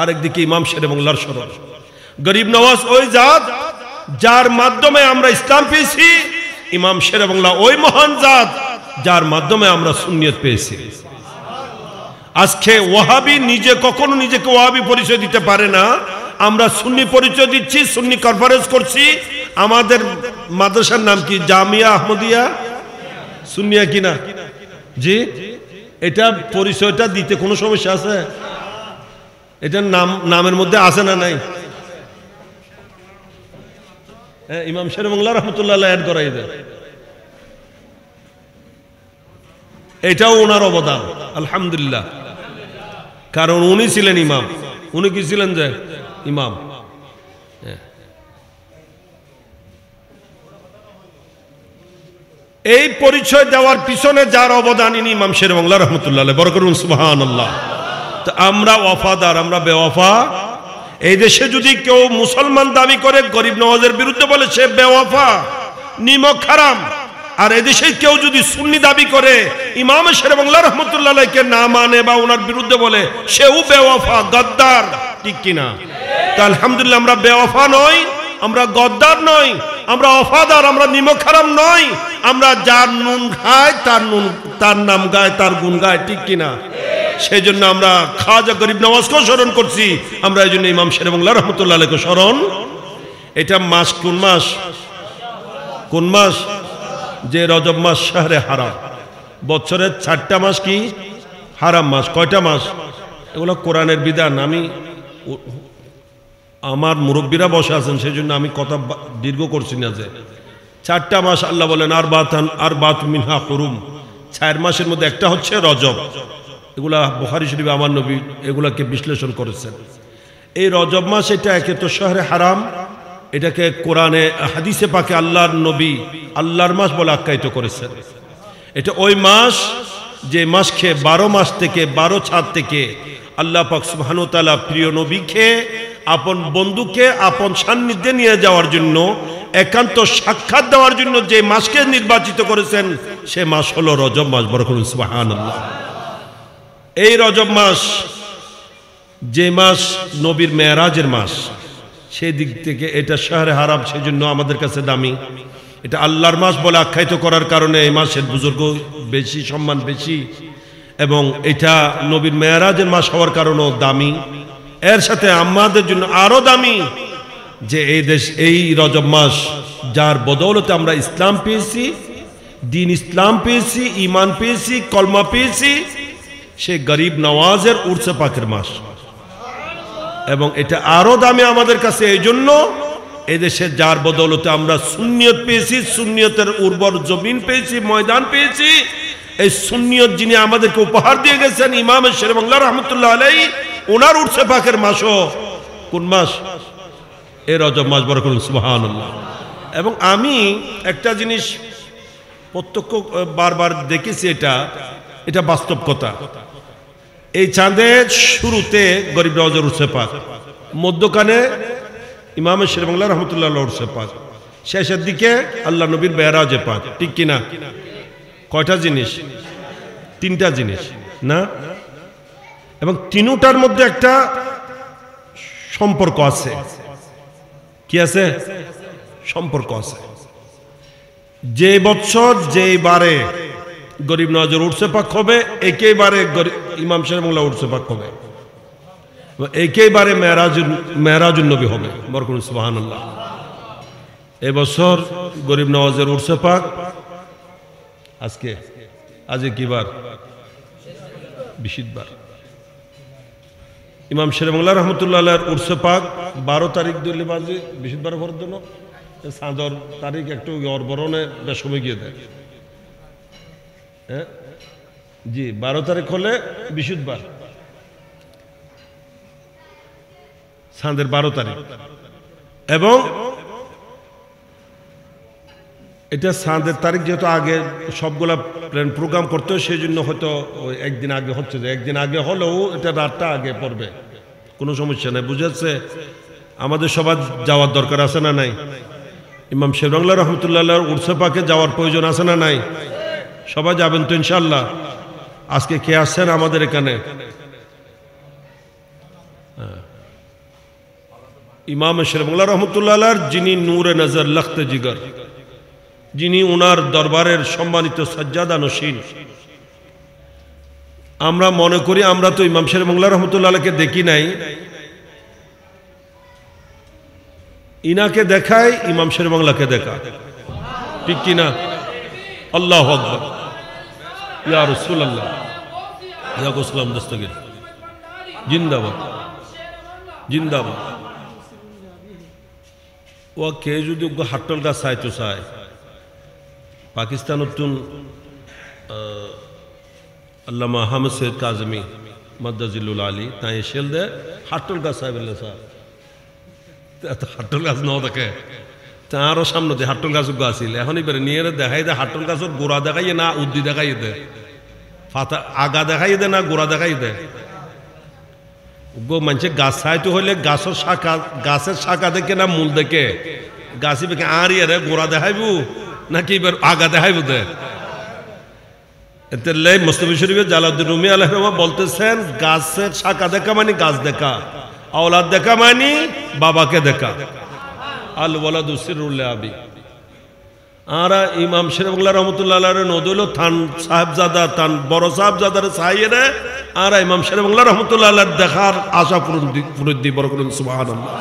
আর একদিকে ইমাম শেরে বাংলার স্মরণ গরিব নওয়াজ ওই জাত যার মাধ্যমে আমরা ইসলাম পেয়েছি ইমাম শেরে বাংলা ওই মহান জাত যার মাধ্যমে আমরা সুন্নিয়ত পেয়েছি আজকে ওয়াহাবি নিজে কখনো নিজেকে ওয়াহাবি পরিচয় দিতে পারে না আমরা সুন্নি পরিচয় দিচ্ছি সুন্নি কনফারেন্স করছি আমাদের মাদ্রাসার নাম কি জামিয়া আহমদিয়া সুন্নিয়া কিনা জি এটা পরিচয়টা দিতে কোনো সমস্যা আছে এটার নামের মধ্যে আছে না নাই ইমাম শেরে বাংলা রহমতুল্লাহ অ্যাড করাই দেয় এটাও ওনার অবদান আলহামদুলিল্লাহ কারণ উনি ছিলেন ইমাম উনি কি ছিলেন যে ইমাম এই পরিচয় দেওয়ার পিছনে যার অবদান ইনি ইমাম শেরে বাংলা রহমতুল্লাহ বড় করুন সুবহানাল্লাহ তো আমরা ওয়াফাদার আমরা বেওয়াফা এই দেশে যদি কেউ মুসলমান দাবি করে গরিব নওয়াজের বিরুদ্ধে বলে সে বেওয়াফা নিমক হারাম আর এদেশে কেউ যদি সুন্নি দাবি করে ইমাম শেরে বাংলা রহমতুল্লাহকে না মানে বা ওনার বিরুদ্ধে বলে সেও বেওয়াফা গদ্দার ঠিক কিনা তা আলহামদুলিল্লাহ আমরা বেওয়াফা নই আমরা গদ্দার নই আমরা ওয়াফাদার আমরা নিমক হারাম নই আমরা যার নুন খায় তার নাম গায় তার গুণ গায় ঠিক কিনা সেই জন্য আমরা খাজা গরিব নওয়াজকেও স্মরণ করছি আমরা এই জন্য ইমাম শেরে বাংলা রহমতুল্লাহকে স্মরণ এটা মাস কোন মাস যে রজব মাস শাহরে হারাম বছরের 4টা মাস কি হারাম মাস কয়টা মাস এগুলো কোরআনের বিধান আমি আমার মুরব্বীরা বসে আছেন সেই জন্য আমি কথা দীর্ঘ করছি না যে 4টা মাস আল্লাহ বলেন আর বাত মিনহা হুরুম 4 মাসের মধ্যে একটা হচ্ছে রজব এগুলা বুখারী শরীফে আমার নবী এগুলাকে বিশ্লেষণ করেছেন এই রজব মাস এটা একে তো শাহরে হারাম এটাকে কোরআনে হাদিসে পাকে আল্লাহর নবী আল্লাহর মাস বলে আখ্যায়িত করেছেন এটা ওই মাস যে মাসকে 12 মাস থেকে 12 ছাদ থেকে আল্লাহ পাক সুবহানাহু ওয়া তাআলা প্রিয় নবীকে আপন বন্ধুকে আপন সান্নিধ্যে নিয়ে যাওয়ার জন্য একান্ত সাক্ষাৎ দেওয়ার জন্য যে মাসকে নির্বাচিত করেছেন সে মাস হলো রজব মাস বরকত সুবহানাল্লাহ এই রজব মাস যে মাস নবীর মেরাজের মাস সেই দিক থেকে এটা শাহরে হারাম সেজন্য আমাদের কাছে দামি এটা আল্লাহর মাস বলে আখ্যায়িত করার কারণে এই মাসের বুজুর্গ বেশি সম্মান বেশি এবং এটা নবীর মেরাজের মাস হওয়ার কারণেও দামি এর সাথে আমাদের জন্য আরো দামি যে এই রজব মাস যার বদৌলতে আমরা ইসলাম পেয়েছি দ্বীন ইসলাম পেয়েছি ঈমান পেয়েছি কলমা পেয়েছি সে গরিব নওয়াজের উরসে পাকের মাস এবং এটা আরো দামি আমাদের কাছে এই জন্য এদেশে যার বদৌলতে আমরা সুন্নিয়ত পেয়েছি সুন্নিয়তের উর্বর জমিন পেয়েছি ময়দান পেয়েছি এই সুন্নিয়ত যিনি আমাদেরকে উপহার দিয়ে গেছেন ইমাম শেরে বাংলা রহমতুল্লাহ আলাইহি ওনার উরসে পাকের মাসও কোন মাস এই রজব মাস বরকত সুবহানাল্লাহ এবং আমি একটা জিনিস প্রত্যক্ষ বারবার দেখেছি এটা বাস্তব কথা এই চাঁদের শুরুতে গরিব নওয়াজের উরসে পাক মধ্যখানে ইমাম শেরে বাংলা রহমতুল্লাহ উরসে পাক শেষের দিকে আল্লাহ নবীর মেরাজে পাক ঠিক কিনা কয়টা জিনিস 3টা জিনিস না এবং তিনটার মধ্যে একটা সম্পর্ক আছে কি আছে সম্পর্ক আছে যে বছর যেই বারে গরিব নওয়াজের উরসে পাক হবে একেবারে ইমাম শেরে বাংলা উরসে পাক হবে একেবারে মেরাজুন নবী হবে বরকত সুবহানাল্লাহ এবছর গরিব নওয়াজের উরসে পাক আজকে কি বার বিশিদবার ইমাম শেরে বাংলা রহমতুল্লাহ আলাইহির উরসে পাক 12 তারিখ দিলে বাজে বিশিদবার পরের জন্য সাঁজর তারিখ একটু অরবরণে বেসময় গিয়ে দেয় জি 12 তারিখ হলে বৃহস্পতিবার, চাঁদের 12 তারিখ, এবং এটা চাঁদের তারিখ যেহেতু আগে সবগুলা প্ল্যান প্রোগ্রাম করতে হয়, সেই জন্য হয়তো একদিন আগে হচ্ছে, যে একদিন আগে হলেও এটা রাতটা আগে পড়বে, কোনো সমস্যা নেই। বুঝেছে? আমাদের সবার যাওয়ার দরকার আছে না নাই? ইমাম শেরবাংলা রহমতুল্লাহ উরসে পাকে যাওয়ার প্রয়োজন আছে না নাই? সবাই যাবেন তো ইনশাল্লাহ? আজকে কে আসছেন আমাদের এখানে? ইমাম শেরবাংলা রহমতুল্লাহ, যিনি নূরে নজর লখতে জিগর, যিনি উনার দরবারের সম্মানিত সাজ্জাদা নশীন। আমরা মনে করি আমরা তো ইমাম শেরবাংলা রহমতুল্লাহকে দেখি নাই, ইনাকে দেখায় ইমাম শেরবাংলাকে দেখা, ঠিক কিনা? আল্লাহু আকবার, ইয়া রাসূলুল্লাহ, ইয়া গোসলাম দস্তগীর, জিন্দাবাদ জিন্দাবাদ। ও কে যদি হাট্টল গাছ চাইতো চায়, পাকিস্তানতুন আল্লামা আহমদ সৈয়দ কাজমি মাদ্দাজিলুল আলী তাই এসেল দে হাট্টল গাছ চাই বললে স্যার, এত হাট্টল গাছ ন দেখে তারও সামনে দিয়ে হাট্টল গাছ আছিল, এখন এবারে নিয়ে দেখাই দে হাট্টল গাছের গোড়া দেখাইয়ে না উদ্দি দেখাই দে, ফাতা আগা দেখাই দে না গোড়া দেখাই দে। মানুষের গাছ চাইতে হইলে গাছের শাখা, গাছের শাখা দেখে না মূল দেখে, গাছি বেঁকে আর ইয়ে গোড়া দেখাইব নাকি এবার আগা দেখাইব দে। এতে মুস্তাফি শরীফের জালাউদ্দিন রুমি আলাইহিস সালাম বলতেছেন, গাছের শাখা দেখা মানে গাছ দেখা, আওলাদ দেখা মানে বাবাকে দেখা। আল ওয়ালাদু সিররুল আবি। আর ইমাম শেরবাংলা রহমতুল্লাহ নদুল থান সাহেবজাদা, থান বড় সাহেবজাদার সাইয়েরে আর ইমাম শেরবাংলা রহমতুল্লাহ দেখার আশা পূরণ দি বড় করুন সুবহানাল্লাহ।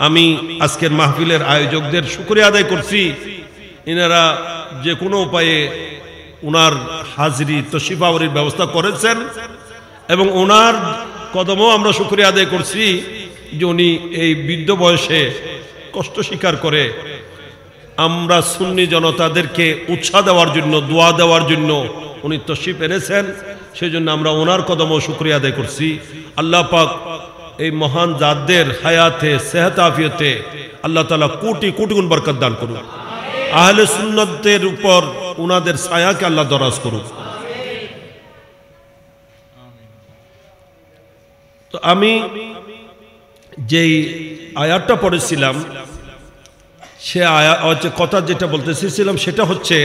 আমি আজকের মাহফিলের আয়োজকদের শুকরিয়া আদায় করছি, ইনারা যে কোনো উপায়ে উনার হাজিরি তশরিফাওয়ারির ব্যবস্থা করেছেন, এবং ওনার কদমও আমরা শুকরিয়া আদায় করছি যে উনি এই বৃদ্ধ বয়সে কষ্ট স্বীকার করে আমরা সুন্নি জনতাদেরকে উৎসাহ দেওয়ার জন্য, দোয়া দেওয়ার জন্য উনি তশরিফ এনেছেন। সেই জন্য আমরা ওনার কদমও শুকরিয়া আদায় করছি। আল্লাহ পাক এই মহান জাতদের হায়াতে, সেহত আফিয়তে আল্লাহ তাআলা কোটি কোটি গুণ বরকত দান করুন। আহলে সুন্নতের উপর উনাদের ছায়াকে আল্লাহ দরাজ করুন। তো আমি যেই আয়াতটা পড়েছিলাম, সে আয়াত কথা যেটা বলতে চেয়েছিলাম সেটা হচ্ছে,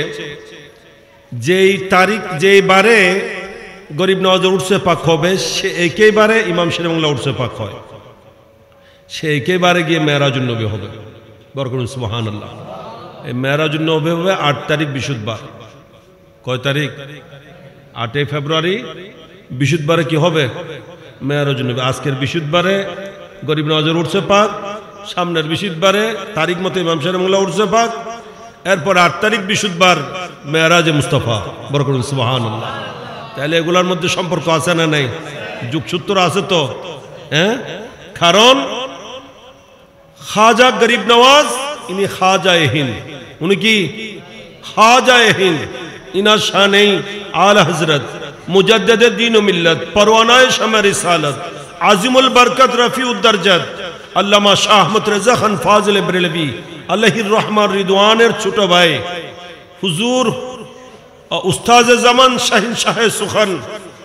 যেই তারিখ, যেই বারে গরিব নওয়াজের উর্সে পাক হবে, সে একেবারে ইমাম শেরবাংলা উর্সে পাক হয়, সে একেবারে গিয়ে মেরাজুন নবী হবে। বরকত সুবহানাল্লাহ। এই মেরাজুন নবী হবে 8 তারিখ বৃহস্পতিবার। কয় তারিখ? 8 ফেব্রুয়ারি বৃহস্পতিবারে কি হবে? মেরাজুন নবী। আজকের বৃহস্পতিবারে গরিব নওয়াজের উর্সে পাক, সামনের বৃহস্পতিবারে তারিখ মতো ইমাম শেরবাংলা উর্সে পাক, এরপর 8 তারিখ বৃহস্পতিবার মেরাজে মুস্তাফা। বরকত সুবহানাল্লাহ। তাহলে এগুলোর মধ্যে সম্পর্ক আছে না নাই? যুগসূত্র আছে তো, হ্যাঁ? কারণ খাজা গরিব নওয়াজ ইনি খাজা হিন্দ, উনি কি খাজা হিন্দ। ইনার শানেই আলা হযরত মুজাদ্দিদে দ্বীন ও মিল্লাত, পরওয়ানায়ে শামে রিসালাত, আজিমুল বরকত রফিউদ দরজাত আল্লামা শাহ আহমদ রেজা খান ফাজিল বেরেলভী আলাইহির রহমান রিদওয়ানের ছোট ভাই হুজুর উস্তাদ জামান শাহিন শাহ সুখান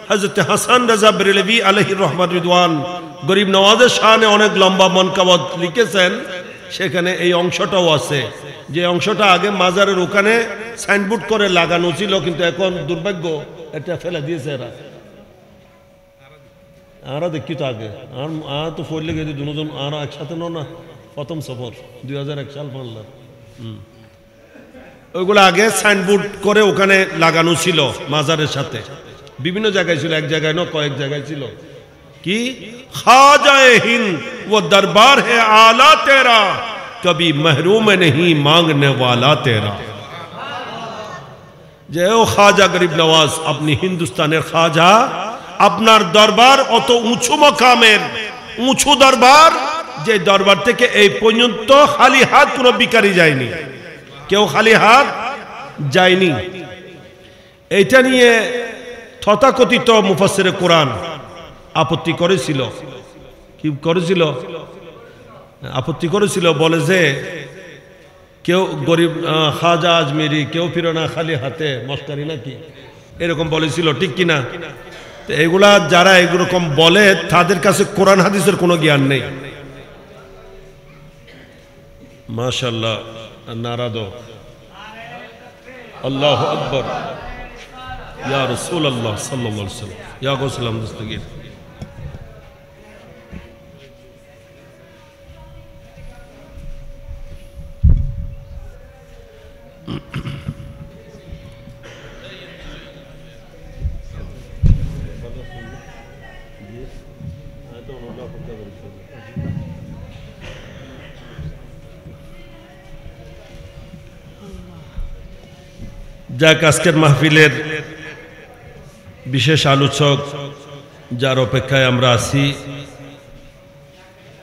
হযরত হাসান রাজা বেরেলভী আলাইহির রহমান রিদওয়ান গরিব নওয়াজের শানে অনেক লম্বা মনকাবত লিখেছেন। সেখানে এই অংশটাও আছে, যে অংশটা আগে মাজারের ওখানে সাইনবোর্ড করে লাগানো ছিল, কিন্তু এখন দুর্ভাগ্য এটা ফেলে দিয়েছে এরা। আমরা দেখি তো আগে আর তো ফইলে গেছি দুজন, আর একসাথে না, প্রথম সফর 2001 সাল পড়লাম। ওইগুলো আগে সাইনবোর্ড করে ওখানে লাগানো ছিল মাজারের সাথে, বিভিন্ন জায়গায় ছিল, এক জায়গায় না কয়েক জায়গায় ছিল। কি খাজায়ে হিন্দ वो दरबार है आला तेरा कभी महरूम नहीं मांगने वाला तेरा। যে ও খাজা গরিব নওয়াজ, আপনি হিন্দুস্তানের খাজা, আপনার দরবার অত উঁচু মকামের, উঁচু দরবার, যে দরবার থেকে এই পর্যন্ত খালি হাত কোনো ভিখারি যায়নি, কেউ খালি হাত যায়নি। এইটা নিয়ে তথাকথিত মুফাসসিরে কোরআন আপত্তি করেছিল। কি করেছিল? আপত্তি করেছিল, বলে যে কেউ গরিব খাজা আজমেরি কেউ ফিরো না খালি হাতে, মস্কারি নাকি এরকম বলেছিল, ঠিক কিনা? এগুলা যারা এরকম বলে তাদের কাছে কোরআন হাদিসের কোনো জ্ঞান নেই। মাশাআল্লাহ, নারা দো, আল্লাহু আকবার, ইয়া রাসূলুল্লাহ সাল্লাল্লাহু আলাইহি ওয়াসাল্লাম, ইয়া গোসলাম দস্তগীর। যাক, আজকের মাহফিলের বিশেষ আলোচক যার অপেক্ষায় আমরা আছি,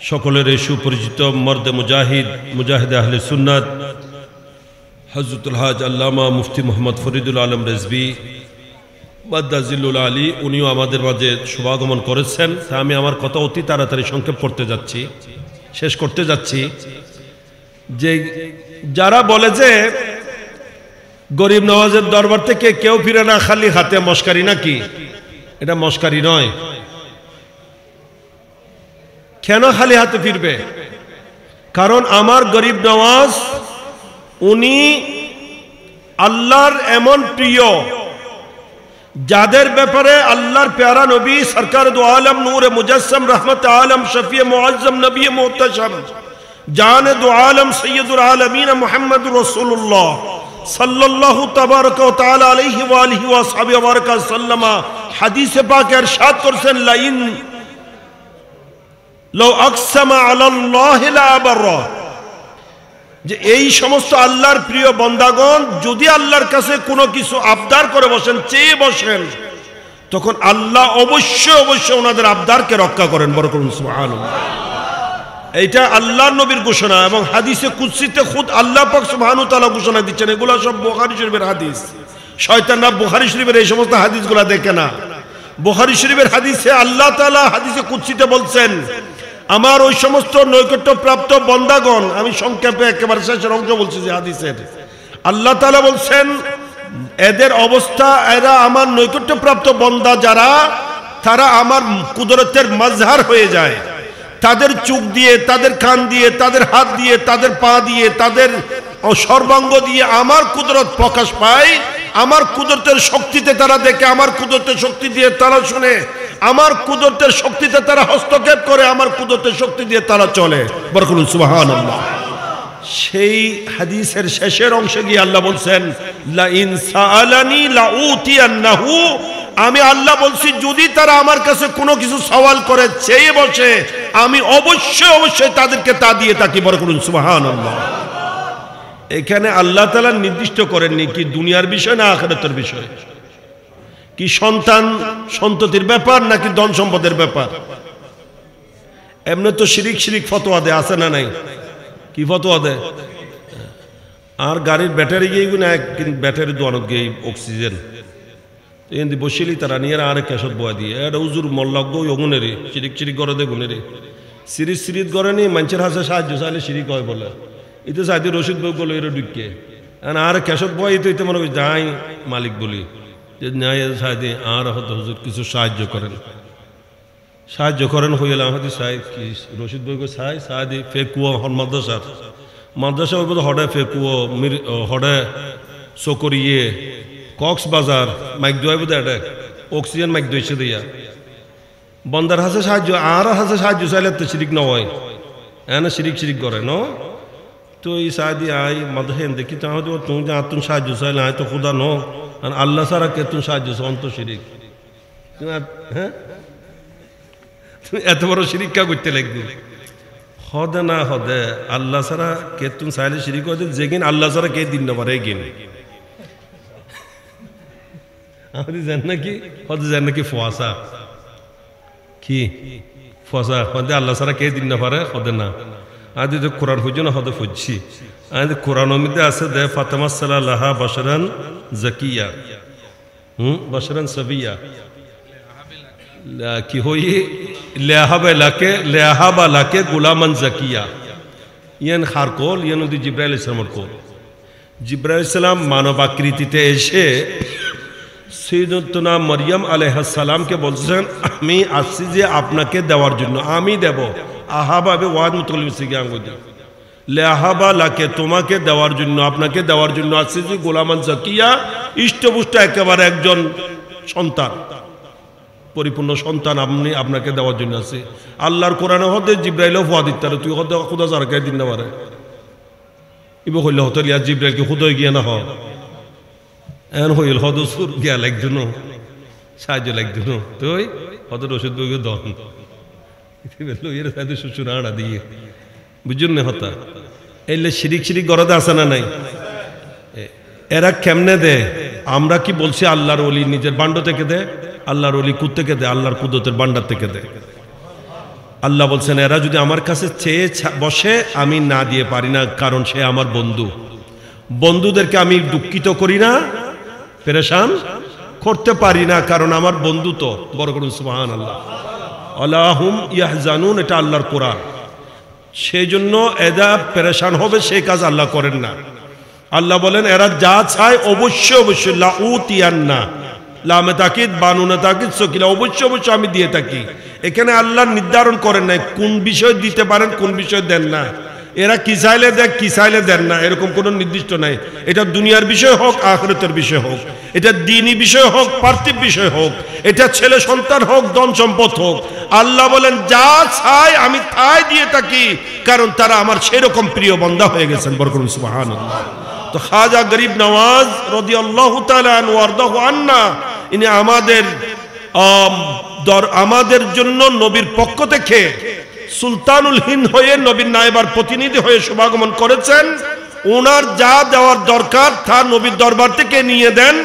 সকলের এই সুপরিচিত মর্দে মুজাহিদ আহলে সুন্নাত হযরতুল হাজ আল্লামা মুফতি মোহাম্মদ ফরিদুল আলম রেজভী মাদ্দাজিল্লুল আলী, উনিও আমাদের মাঝে শুভাগমন করেছেন। তা আমি আমার কথা অতি তাড়াতাড়ি সংক্ষেপ করতে যাচ্ছি, শেষ করতে যাচ্ছি। যে যারা বলে যে গরিব নওয়াজের দরবার থেকে কেউ ফিরে না খালি হাতে, মস্কারি নাকি? এটা মস্কারি নয়। কেন খালি হাতে ফিরবে? কারণ আমার গরিব নওয়াজ উনি আল্লাহর এমন প্রিয়, যাদের ব্যাপারে আল্লাহর প্যারা নবী সরকার দু আলম নূরে মুজাসসম রহমত আলম শফিয়ে মুআজ্জম নবী মুহতাশম জান দু আলম সৈয়দুল আলমিন মুহাম্মদুর রাসূলুল্লাহ সাল্লাল্লাহু তাবারাক ওয়া তাআলা আলাইহি ওয়া আলিহি ওয়া সাহবিহি ওয়া বারাকা সাল্লামা হাদিসে পাকে ইরশাদ করেছেন, লাইন লাউ আকসামা আলাল্লাহি লা আবাররা, যে এই সমস্ত আল্লাহর প্রিয় বান্দাগণ যদি আল্লাহর কাছে কোনো কিছু আবদার করে বসেন, চেয়ে বসেন, তখন আল্লাহ অবশ্যই ওনাদের আবদারকে রক্ষা করেন। বড় করুন সুবহানাল্লাহ। এইটা আল্লাহর নবীর ঘোষণা এবং হাদিসে কুদসিতে খুদ আল্লাহ পাক সুবহানাহু ওয়া তাআলা ঘোষণা দিচ্ছেন। এগুলো সব বুখারী শরীফের হাদিস। শয়তানরা বুখারী শরীফের এই সমস্ত হাদিসগুলো দেখে না। বুখারী শরীফের হাদিসে আল্লাহ তাআলা হাদিসে কুদসিতে বলছেন, আমার ওই সমস্ত নৈকট্যপ্রাপ্ত বান্দাগণ, আমি সংক্ষেপে একেবারে শেষের অংশ বলছি যে হাদিসের, আল্লাহ তাআলা বলছেন এদের অবস্থা, এরা আমার নৈকট্যপ্রাপ্ত বান্দা যারা, তারা আমার কুদরতের মাজহার হয়ে যায়। তাদের চোখ দিয়ে, তাদের কান দিয়ে, তাদের হাত দিয়ে, তাদের পা দিয়ে, তাদের সর্বাঙ্গ দিয়ে আমার কুদরত প্রকাশ পায়। আমার কুদরতের শক্তিতে তারা দেখে, আমার কুদরতের শক্তি দিয়ে তারা শুনে, আমার কুদরতের শক্তিতে তারা হস্তক্ষেপ করে, আমার কুদরতের শক্তি দিয়ে তারা চলে। বরকতুল্লাহ সুবহানাল্লাহ। সেই হাদিসের শেষের অংশে গিয়ে আল্লাহ বলছেন, লা ইন সাআলানি লা উতিয়ান্নাহু, আমি আল্লাহ বলছি যদি তারা আমার কাছে কোনো কিছু সওয়াল করে, চেয়ে বসে, আমি অবশ্যই তাদেরকে তা দিয়ে থাকি। বরকতুল্লাহ সুবহানাল্লাহ। এখানে আল্লাহ তাআলা নির্দিষ্ট করেননি কি দুনিয়ার বিষয় না আখিরাতের বিষয়, কি সন্ততির ব্যাপার নাকি ধন সম্পদের ব্যাপার। এমনি তো শিরিক ফতোয়া দেয়, আছে না নাই? কি ফতোয়া দেয়? আর গাড়ির ব্যাটারি গিয়ে না, ব্যাটারি দোয়ানত গিয়ে অক্সিজেন এমনি বসিলি তারা নিয়ে আর কেশত বয়া দিয়ে এটা উজুর মল্লজ্ঞ অগুনেরে চিরিক করে দে গুনেরে সিরিজ করে নি মানুষের হাসে সাহায্য চাইলে শিরিক হয় বলে। এতে সাইতে রশিদ বই বলে এরা ঢুকে আর কেশত বয় এতে মনে করি যাই মালিক বলি যে ন্যায় সাইদে আর হয়তো হুজুর কিছু সাহায্য করেন হইলে আমাদের সাই কি রশিদ বই সাই সাহায্য ফেকুয়া হন মাদ্রাসা ওই বোধ হডে ফেকুয়া হডে চকরিয়ে কক্সবাজার মাইক দোয়াই বোধ এটা অক্সিজেন মাইক দইছে দিয়া বন্দার হাসে সাহায্য আর হাসে সাহায্য চাইলে তো শিরিক নয় এনে শিরিক করে ন তো এই সাহায্য আই মাদহেন দেখি চাহ তুমি যে আতুন সাহায্য চাইলে আয় তো খুদা ন আর আল্লাহ সারা কে তুমি সাহায্য অন্ত শিরিক হ্যাঁ তুমি এত বড় শিরিকা করতে লাগবে হদে না হদে আল্লাহ সারা কে তুমি চাইলে শিরিক হতে যেগিন আল্লাহ সারা কে দিন না পারে এগিন আমাদের জান নাকি হদে জান নাকি ফোয়াশা কি ফসা হদে আল্লাহ সারা কে দিন না পারে হদে না আদি তো কোরআন হইজ না হদে ফুজছি আদি কোরআন মধ্যে আছে দে ফাতেমা সাল্লাল্লাহা বাশারান জাকিয়া बशरन सबिया कि होई लेहाबा लाके गुलामन जकिया ইয়ান খারকোল ইয়ান উদি জিব্রাইল ইসলামের কোল জিব্রাইল ইসলাম মানব আকৃতিতে এসে সৈয়দতুনা মরিয়ম আলাইহিস সালামকে বলছেন আমি আসছি যে আপনাকে দেওয়ার জন্য আমি দেব আহাবাবে ওয়াদ মুতাকাল্লিম সিগাম গদি লেহাবা লাকে তোমাকে দেওয়ার জন্য আপনাকে দেওয়ার জন্য আসছি যে গোলামান জাকিয়া ইষ্টপুষ্ট একেবারে একজন সন্তান পরিপূর্ণ সন্তান আপনি আপনাকে দেওয়ার জন্য আছে আল্লাহর কোরআনে হতে জিব্রাইলও ফুয়া দিতারে তুই হতে খুদা জারকাই দিন না পারে ইবো হইলে হতে লিয়া জিব্রাইলকে খুদই গিয়া না হয় এন হইল হদ সুর গিয়া লাগছিল সাহায্য লাগছিল তুই হদের ওষুধ বই দন এর সাথে শ্বশুর আড়া দিয়ে বুঝুন না হতা এলে শিরিক গরদে আসে না নাই এরা কেমনে দে আমরা কি বলছি আল্লাহর ওলি নিজের বান্ড থেকে দে আল্লাহর ওলি কুদ থেকে দে আল্লাহর কুদরতের ভান্ডার থেকে দে আল্লাহ বলছেন এরা যদি আমার কাছে চেয়ে বসে আমি না দিয়ে পারি না কারণ সে আমার বন্ধু বন্ধুদেরকে আমি দুঃখিত করি না পেরেশান করতে পারি না কারণ আমার বন্ধু তো বড় করুন সুবহানাল্লাহ আলাহুম ইয়াহজানুন এটা আল্লাহর কোরআন সেই জন্য এরা পেরেশান হবে সেই কাজ আল্লাহ করেন না আল্লাহ বলেন এরা যা চায় অবশ্যই লাউতিয়ান্না লামে তাকিদ বানুনে তাকিদ সকিলা অবশ্যই আমি দিয়ে থাকি এখানে আল্লাহ নির্ধারণ করেন নাই কোন বিষয় দিতে পারেন কোন বিষয় দেন না এরা কি চাইলে দেখ কি চাইলে দেন না এরকম কোনো নির্দিষ্ট নাই এটা দুনিয়ার বিষয় হোক আখিরাতের বিষয় হোক এটা দ্বীনি বিষয় হোক পার্থিব বিষয় হোক এটা ছেলে সন্তান হোক ধন সম্পদ হোক আল্লাহ বলেন যা চাই আমি তাই দিয়ে থাকি কারণ তারা আমার সেরকম প্রিয় বান্দা হয়ে গেছেন বরকত সুবহানাল্লাহ তো খাজা গরিব নওয়াজ রাদিয়াল্লাহু তাআলা আনহু ওয়ারদাহু আন্না ইনি আমাদের জন্য নবীর পক্ষ থেকে সুলতানুল হিন্দ হয়ে নবীর নায়েবার প্রতিনিধি হয়ে শুভাগমন করেছেন ওনার যা দেওয়ার দরকার তা নবীর দরবার থেকে নিয়ে দেন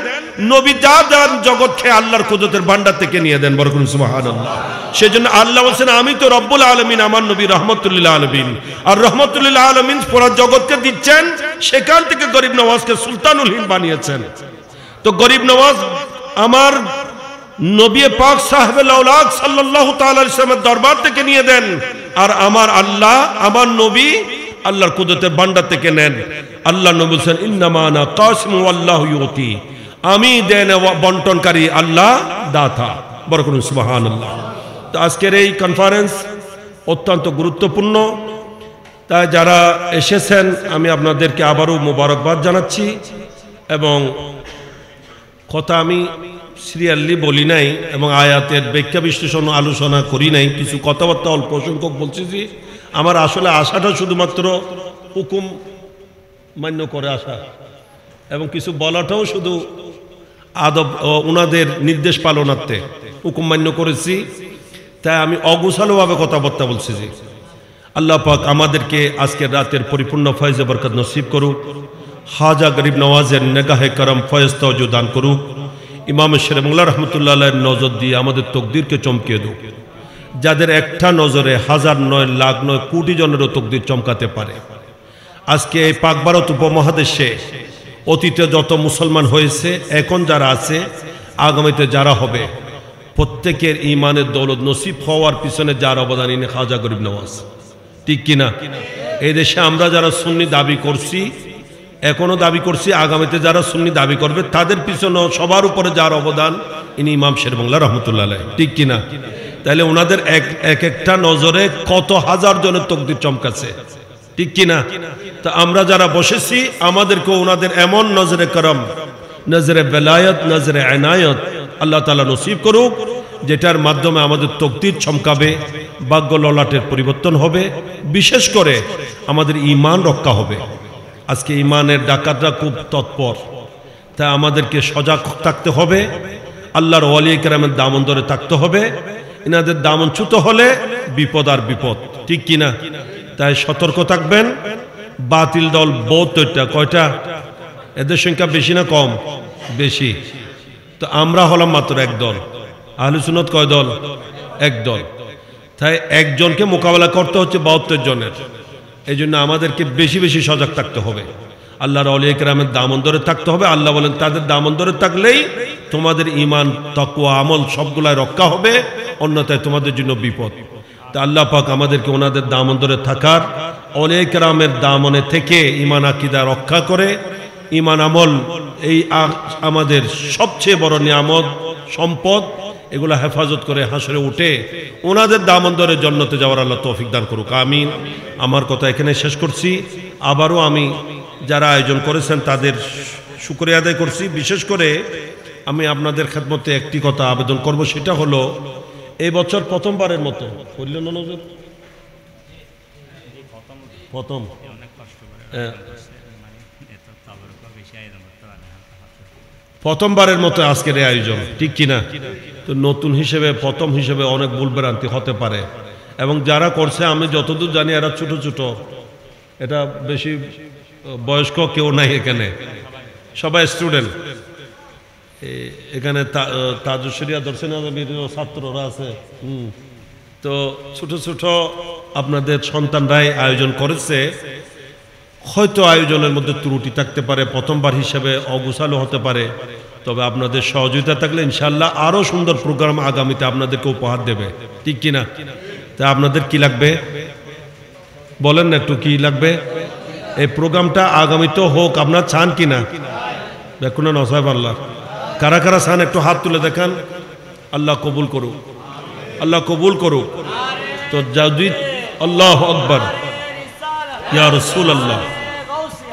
নবী যা দেন জগৎকে আল্লাহর কুদরতের ভান্ডার থেকে নিয়ে দেন বরকত সুবহানাল্লাহ সেজন্য আল্লাহ বলেন আমি তো রব্বুল আলামিন আমার নবী রাহমাতুল লিল আলামিন আর রাহমাতুল লিল আলামিন পুরো জগৎকে দিচ্ছেন সেখান থেকে গরিব নওয়াজকে সুলতানুল হিন্দ বানিয়েছেন তো গরিব নওয়াজ আমার নবী পাক সাহেবে লাউলাক সাল্লাল্লাহু তাআলা আলাইহি ওয়াসাল্লামের দরবার থেকে নিয়ে দেন আর আমার আল্লাহ আমার নবী আল্লাহর কুদরতের ভান্ডার থেকে নেন আল্লাহ নবী বলেন ইন্নামা আনা কাসিমু আল্লাহু ইউতি আমি দেন বন্টনকারী আল্লাহ দাতা বরকত সুবহানাল্লাহ তো আজকের এই কনফারেন্স অত্যন্ত গুরুত্বপূর্ণ তাই যারা এসেছেন আমি আপনাদেরকে আবারও মোবারকবাদ জানাচ্ছি এবং কথা আমি সিরিয়ালি বলি নাই এবং আয়াতের ব্যাখ্যা বিশ্লেষণ আলোচনা করি নাই কিছু কথাবার্তা অল্প সংখ্যক বলছি আমার আসলে আশাটা শুধুমাত্র হুকুম মান্য করে আসা এবং কিছু বলাটাও শুধু আদব ওনাদের নির্দেশ পালনার্থে হুকুম মান্য করেছি তাই আমি অগোছালোভাবে কথাবার্তা বলছি যে আল্লাহ পাক আমাদেরকে আজকের রাতের পরিপূর্ণ ফয়েজে বরকত নসিব করুক খাজা গরিব নওয়াজের নেগাহে করম ফয়েজ তওজু দান করুক ইমাম শেরে বাংলা রহমতুল্লাহ আলাইহির নজর দিয়ে আমাদের তকদিরকে চমকিয়ে দেব যাদের একটা নজরে হাজার নয় লাখ নয় কোটি জনেরও তকদির চমকাতে পারে আজকে এই পাক ভারত উপমহাদেশে অতীতে যত মুসলমান হয়েছে এখন যারা আছে আগামীতে যারা হবে প্রত্যেকের ঈমানের দৌলত নসিব হওয়ার পিছনে যার অবদান ইনি খাজা গরিব নওয়াজ ঠিক কিনা এই দেশে আমরা যারা সুন্নি দাবি করছি এখনো দাবি করছি আগামীতে যারা সুন্নি দাবি করবে তাদের পিছনে সবার উপরে যার অবদান ইনি ইমাম শের বাংলা রহমতুল্লাহ আলাইহি ঠিক কিনা তাহলে ওনাদের এক একটা নজরে কত হাজার জনের তকদির চমকাছে ঠিক কিনা তা আমরা যারা বসেছি আমাদেরকে ওনাদের এমন নজরে করম নজরে বেলায়েত নজরে ইনায়েত আল্লাহ তাআলা নসিব করুক যেটার মাধ্যমে আমাদের তকদির চমকাবে ভাগ্য ললাটের পরিবর্তন হবে বিশেষ করে আমাদের ঈমান রক্ষা হবে আজকে ঈমানের ডাকাতরা খুব তৎপর তাই আমাদেরকে সজাগ থাকতে হবে আল্লাহর ওয়ালি কেরামের দামন ধরে থাকতে হবে ইনাদের দামন চ্যুত হলে বিপদ আর বিপদ ঠিক কিনা তাই সতর্ক থাকবেন বাতিল দল 72টা কয়টা এদের সংখ্যা বেশি না কম বেশি তো আমরা হলাম মাত্র এক দল আহলে সুন্নাত কয় দল এক দল তাই একজনকে মোকাবেলা করতে হচ্ছে 72 জনের এই জন্য আমাদেরকে বেশি বেশি সজাগ থাকতে হবে আল্লাহর ওলিয়া কেরামের দামন ধরে থাকতে হবে আল্লাহ বলেন তাদের দামন ধরে থাকলেই তোমাদের ঈমান তাকওয়া আমল সবগুলাই রক্ষা হবে, অন্যথায় তোমাদের জন্য বিপদ। তা আল্লাহ পাক আমাদেরকে ওনাদের দামন ধরে থাকার, অনেক রামের দামনে থেকে ঈমান আকীদা রক্ষা করে ঈমান আমল এই আমাদের সবচেয়ে বড় নিয়ামত সম্পদ, এগুলা হেফাজত করে হাসরে উঠে ওনাদের দামন ধরে জান্নাতে যাওয়ার আল্লাহ তৌফিক দান করুক, আমিন। আমার কথা এখানে শেষ করছি। আবারও আমি যারা আয়োজন করেছেন তাদের শুকরিয়া আদায় করছি। বিশেষ করে আমি আপনাদের খেদমতে একটি কথা আবেদন করব, সেটা হলো এই বছর প্রথমবারের মতো প্রথমবারের মতো আজকের এই আয়োজন, ঠিক কিনা? তো নতুন হিসেবে প্রথম হিসেবে অনেক ভুলভ্রান্তি হতে পারে, এবং যারা করছে আমি যতদূর জানি এরা ছোট ছোট, এটা বেশি বয়স্ক কেউ নাই এখানে, সবাই স্টুডেন্ট। এখানে তাজুশরিয়া দর্শনীয় ছাত্ররা আছে। তো ছোট ছোট আপনাদের সন্তানরাই আয়োজন করেছে। হয়তো আয়োজনের মধ্যে ত্রুটি থাকতে পারে, প্রথমবার হিসেবে অগোছালো হতে পারে, তবে আপনাদের সহযোগিতা থাকলে ইনশাআল্লাহ আরো সুন্দর প্রোগ্রাম আগামীতে আপনাদেরকে উপহার দেবে, ঠিক কিনা? তা আপনাদের কি লাগবে বলেন না, একটু কি লাগবে? এই প্রোগ্রামটা আগামীতেও হোক, আপনারা চান কিনা? দেখুন না নসাহেব, আল্লাহ কারা কারা চান একটু হাত তুলে দেখান। আল্লাহ কবুল করুক, আল্লাহ কবুল করুক। তো যদি আল্লাহু আকবার, ইয়া রাসূলুল্লাহ,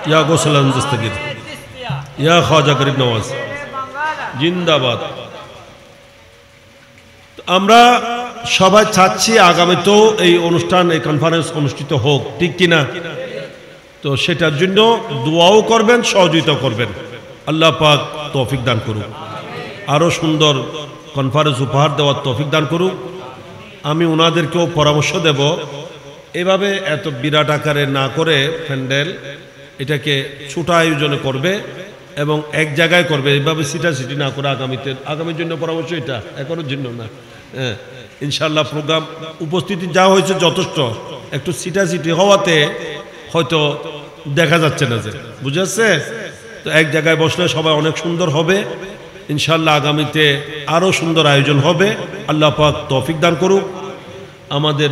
ইয়া গৌসুল দস্তগীর, ইয়া খাজা গরিব নওয়াজ জিন্দাবাদ। আমরা সবাই চাচ্ছি আগামীতেও এই অনুষ্ঠান, এই কনফারেন্স অনুষ্ঠিত হোক, ঠিক কিনা? তো সেটার জন্য দোয়াও করবেন, সহযোগিতা করবেন। আল্লাহ পাক তৌফিক দান করুক, আরো সুন্দর কনফারেন্স উপহার দেওয়ার তৌফিক দান করুক। আমি ওনাদেরকেও পরামর্শ দেব, এভাবে এত বিরাট আকারে না করে প্যান্ডেল এটাকে ছোট আয়োজনে করবে এবং এক জায়গায় করবে, এইভাবে সিটাসিটি না করে আগামীর জন্য পরামর্শ, এটা এখনোর জন্য না। হ্যাঁ, ইনশাল্লাহ প্রোগ্রাম উপস্থিতি যা হয়েছে যথেষ্ট, একটু সিটাসিটি হওয়াতে হয়তো দেখা যাচ্ছে না, যে বুঝাচ্ছে। তো এক জায়গায় বসলে সবাই অনেক সুন্দর হবে ইনশাল্লাহ। আগামীতে আরো সুন্দর আয়োজন হবে, আল্লাহ পাক তৌফিক দান করুক। আমাদের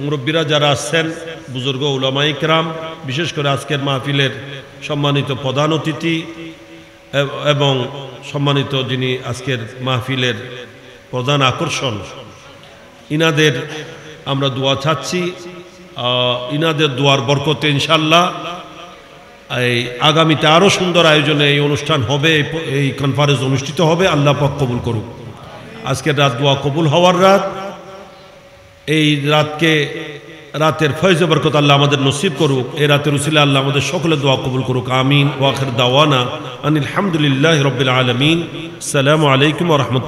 মুরব্বীরা যারা আসছেন, বুজুর্গ উলামায়ে কেরাম, বিশেষ করে আজকের মাহফিলের সম্মানিত প্রধান অতিথি এবং সম্মানিত যিনি আজকের মাহফিলের প্রধান আকর্ষণ, ইনাদের আমরা দোয়া চাচ্ছি। ইনাদের দোয়ার বরকতে ইনশাল্লাহ এই আগামীতে আরো সুন্দর আয়োজনে এই অনুষ্ঠান হবে, এই কনফারেন্স অনুষ্ঠিত হবে। আল্লাহ পাক কবুল করুক। আজকের রাত দোয়া কবুল হওয়ার রাত, এই রাতকে রাতের ফয়জ বরকত আল্লাহ আমাদের নসিব করুক। এই রাতের উসিলা আল্লাহ আমাদের সকলে দোয়া কবুল করুক, আমিন। ওয়া আখির দাওয়ানা আনিল হামদুলিল্লাহি রাব্বিল আলামিন। আসসালামু আলাইকুম ওয়া রাহমাতুল্লাহ।